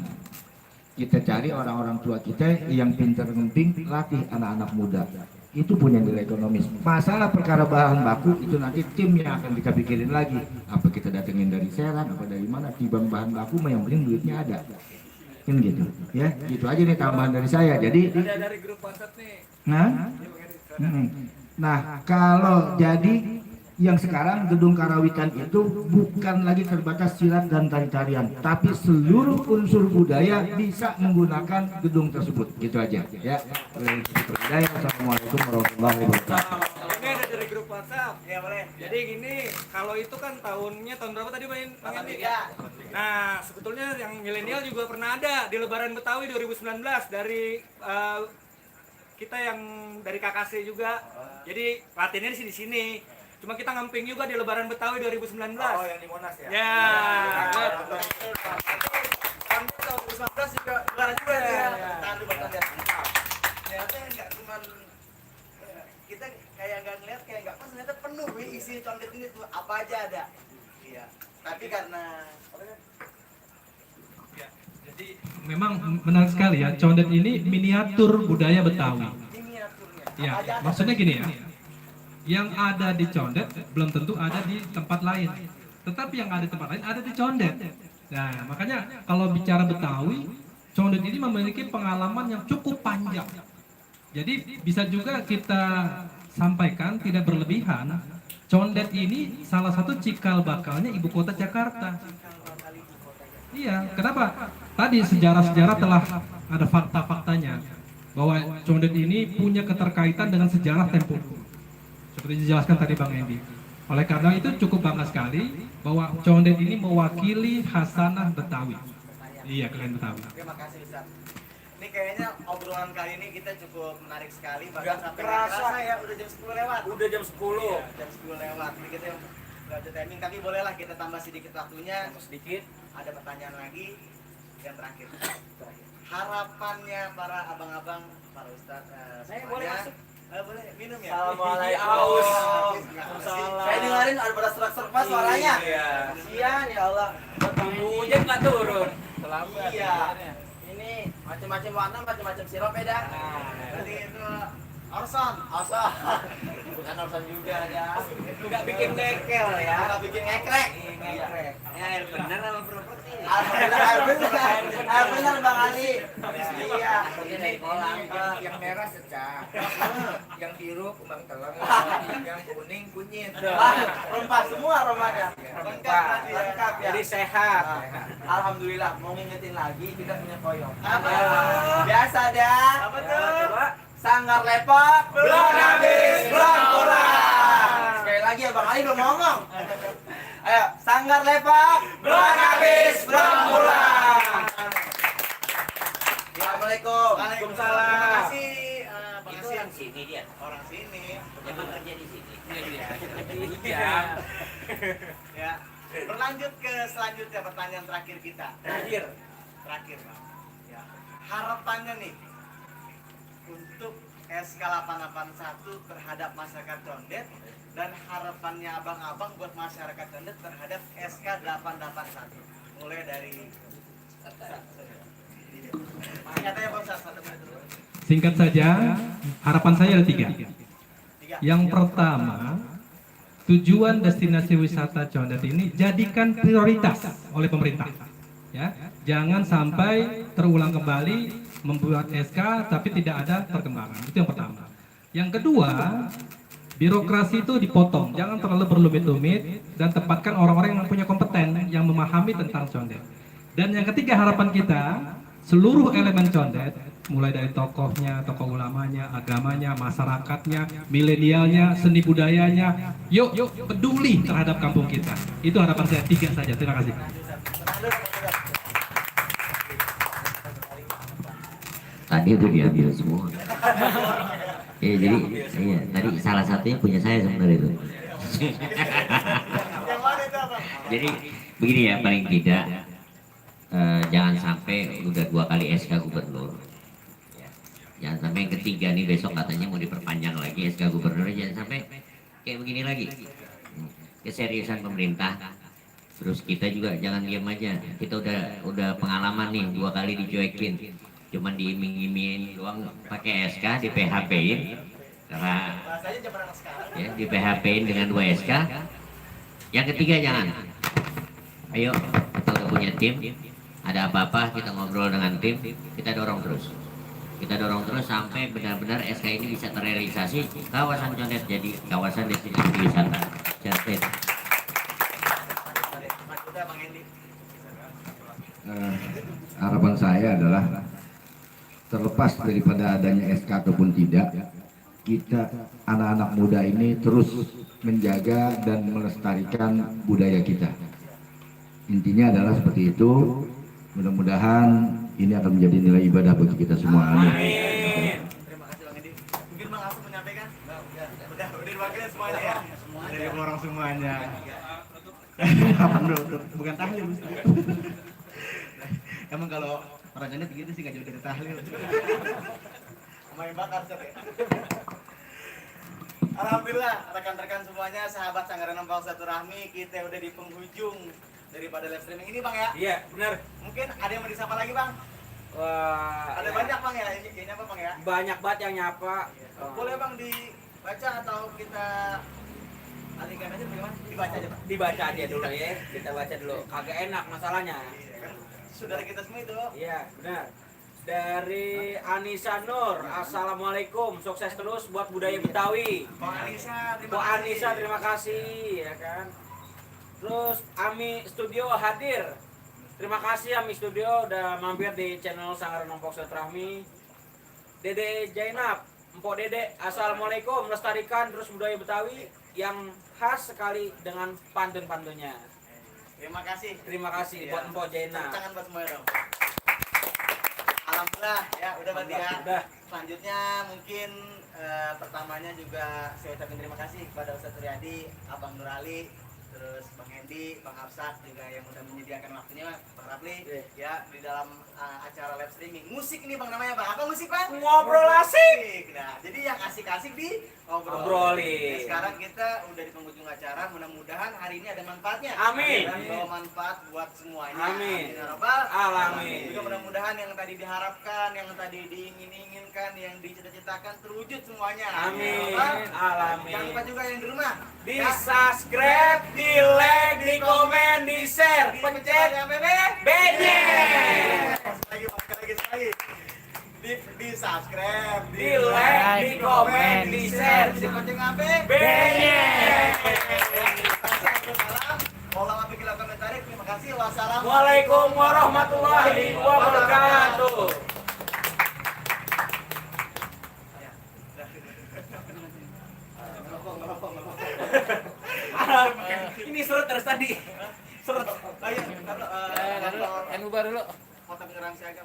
Kita cari orang-orang tua kita yang pintar ngemping, latih anak-anak muda. Itu punya nilai ekonomis. Masalah perkara bahan baku itu nanti tim yang akan kita pikirin lagi. Apa kita datengin dari Serang, apa dari mana? Tibang bahan baku, yang penting duitnya ada. Kan gitu. Ya, gitu aja nih tambahan dari saya. Jadi Ada dari grup WhatsApp nih. Nah, kalau jadi yang sekarang gedung Karawitan itu bukan lagi terbatas silat dan tari-tarian, tapi seluruh unsur budaya bisa menggunakan gedung tersebut. Gitu aja, ya. Assalamualaikum warahmatullahi wabarakatuh. Ini ada dari grup WhatsApp. Ya boleh. Jadi gini, kalau itu kan tahun berapa tadi Bang Andi? Ya. Nah, sebetulnya yang milenial juga pernah ada di Lebaran Betawi 2019 dari kita yang dari KKC juga. Jadi latihannya di sini. Cuma kita ngamping juga di Lebaran Betawi 2019. Oh, yang di Monas ya? Ya. Tahun 2019 juga lebaran juga ya. Tahan dulu pertanyaan. Ternyata nggak cuma kita kayak nggak ngeliat kayak nggak pas, ternyata penuh isi condet ini tuh apa aja ada. Iya. Tapi karena Memang menarik sekali ya, condet ini miniatur budaya Betawi. miniaturnya. Ya, Apa aja ada? maksudnya gini ya, yang ada di condet belum tentu ada di tempat lain, tetapi yang ada di tempat lain ada di condet. Nah, makanya kalau bicara Betawi, condet ini memiliki pengalaman yang cukup panjang. Jadi bisa juga kita sampaikan tidak berlebihan, condet ini salah satu cikal bakalnya ibu kota Jakarta. Iya, kenapa? Tadi sejarah-sejarah telah ada fakta-faktanya bahwa condet ini punya keterkaitan dengan sejarah Tempo. Seperti dijelaskan tadi Bang Endi. Oleh karena itu cukup bangga sekali bahwa condet ini mewakili khasanah Betawi. Iya, kalian Betawi. Terima kasih Ustaz. Ini kayaknya obrolan kali ini kita cukup menarik sekali, bahkan Nggak sampai kerasa. ya udah jam 10 lewat. Udah jam 10. Iya, jam 10 lewat. Ini kita nggak ada timing, tapi bolehlah kita tambah sedikit waktunya. Sedikit. Ada pertanyaan lagi yang terakhir. Harapannya para abang-abang, para ustadz, Saya boleh masuk? Boleh minum ya. Assalamualaikum. Aus. Saya dengerin ada pada serak-serak pas suaranya. Iya. Sian ya Allah. Hujan nggak turun. Iya. Ini macam-macam warna, macam-macam sirup beda. Tadi itu Orson. Asa. Bukan urusan juga ya. Nggak bikin dekel ya. Nggak bikin ngekrek. Ngekrek. Ya, air bener apa properti? Alhamdulillah, Air bener. Air bener Bang Ali. Iya. Ini yang merah secah, yang biru kembang teleng, yang kuning kunyit. Rempah semua aromanya. Lengkap tadi ya. Lengkap ya. Jadi sehat. Alhamdulillah, mau ngingetin lagi kita punya koyong. Apa? Biasa dah. Apa tuh? Coba. Sanggar lepak, Belum habis, belum pulang. Sekali lagi ya Bang Ali belum ngomong. Ayo, sanggar lepak, Belum habis, belum pulang. Assalamualaikum. Waalaikumsalam. Terima kasih. Bang Itu Asin. orang sini dia, Orang sini. yang bekerja di sini. Iya. Ya. Berlanjut ke selanjutnya, pertanyaan terakhir kita. Terakhir. Terakhir, Bang. Ya. Harapannya nih untuk SK 881 terhadap masyarakat Condet dan harapannya abang-abang buat masyarakat Condet terhadap SK 881. Mulai dari katanya Bang Sas, satu menit dulu. Singkat saja, harapan saya ada 3. Tiga. Yang pertama, tujuan destinasi wisata Condet ini jadikan prioritas oleh pemerintah. Ya, jangan sampai terulang kembali membuat SK tapi tidak ada perkembangan. Itu yang pertama. Yang kedua, birokrasi itu dipotong, jangan terlalu berlumit-lumit dan tempatkan orang-orang yang punya kompeten yang memahami tentang Condet. Dan yang ketiga, harapan kita seluruh elemen Condet, mulai dari tokohnya, tokoh ulamanya, agamanya, masyarakatnya, milenialnya, seni budayanya, yuk peduli terhadap kampung kita. Itu harapan saya 3 saja. Terima kasih. Tadi udah diambil semua. Jadi iya, tadi salah satunya punya saya sebenarnya itu. Yang mana itu Abang? Jadi begini ya, paling tidak jangan sampai udah 2 kali SK gubernur. Ya, jangan sampai yang ketiga nih besok katanya mau diperpanjang lagi SK gubernur, jangan sampai kayak begini lagi. Keseriusan pemerintah. Terus kita juga jangan diam aja. Kita udah pengalaman nih 2 kali dicuekin. Cuman diiming-imingin doang pakai SK, di PHP-in karena Bahasanya zaman anak sekarang. ya di PHP-in dengan 2 SK. Yang ketiga jangan. Ayo, kita udah punya tim, Ada apa-apa kita ngobrol dengan tim, kita dorong terus. Kita dorong terus sampai benar-benar SK ini bisa terrealisasi, kawasan Condet jadi kawasan destinasi wisata. Jadi, harapan saya adalah terlepas daripada adanya SK ataupun tidak, kita anak-anak muda ini terus menjaga dan melestarikan budaya kita. Intinya adalah seperti itu. Mudah-mudahan ini akan menjadi nilai ibadah bagi kita semua. Amin. Terima kasih Bang Edi. Mungkin Bang Asep menyampaikan? Udah diwakilin semuanya ya? Dari orang semuanya. Bukan tahlil. Emang kalau orang Condet begitu sih nggak jauh dari tahlil. Main bakar Sob ya. Alhamdulillah rekan-rekan semuanya, sahabat Sanggar Lenong Paok Silaturahmi, kita udah di penghujung daripada live streaming ini Bang ya. Iya, benar. Mungkin ada yang mau disapa lagi Bang? Wah, Ada iya. banyak Bang ya, ini apa Bang ya? Banyak banget yang nyapa. Boleh Bang dibaca atau kita alihkan aja bagaimana? Dibaca aja Bang. Dibaca aja dulu ya. Kita baca dulu. Kagak enak masalahnya. Saudara kita semua itu. Iya, benar. Dari Anissa Nur, Assalamualaikum, sukses terus buat budaya Betawi. Bang Anissa, Bu Anissa, terima kasih, ya kan. Terus Ami Studio hadir. Terima kasih Ami Studio udah mampir di channel Sanggar Lenong Paok Silaturahmi. Dede Jainab, Empok Dede, Assalamualaikum, melestarikan terus budaya Betawi yang khas sekali dengan pantun-pantunnya. Terima kasih. Terima kasih Ya. buat Empok Jainab. Tepuk tangan buat semuanya dong. Alhamdulillah ya udah berarti ya. Udah. Selanjutnya mungkin pertamanya juga saya ucapin terima kasih kepada Ustadz Riyadi, Abang Nur Ali, terus Bang Hendi, Bang Hafsat juga yang udah menyediakan waktunya, Bang Rapli ya di dalam acara live streaming. Musik ini Bang namanya Bang. Apa musik Bang? Ngobrol asik. Nah, jadi yang asik-asik di Obrolin. Sekarang kita udah di penghujung acara, mudah-mudahan hari ini ada manfaatnya. Amin. Dan bawa manfaat buat semuanya. Amin. Ya Rabbal Alamin. Juga mudah-mudahan yang tadi diharapkan, yang tadi diingin-inginkan, yang dicita-citakan terwujud semuanya. Amin. Ya Rabbal. Alamin. Jangan lupa juga yang di rumah. Di subscribe, di like, di komen, di share, pencet BJ. Sekali lagi. Di subscribe, Di like, di komen, di share, di pencet apa? BJ. Terima kasih. Wassalamualaikum. Waalaikumsalam warahmatullahi wabarakatuh. Ini surut terus tadi. Surut. Yang ubah dulu. Foto penyerang siaga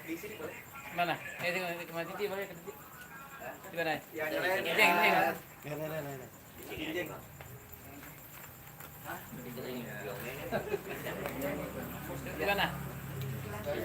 di sini boleh? Mana? Kemana Titi boleh ke Titi? Di mana? Ya, nyalain. Jeng. Jeng. Di mana?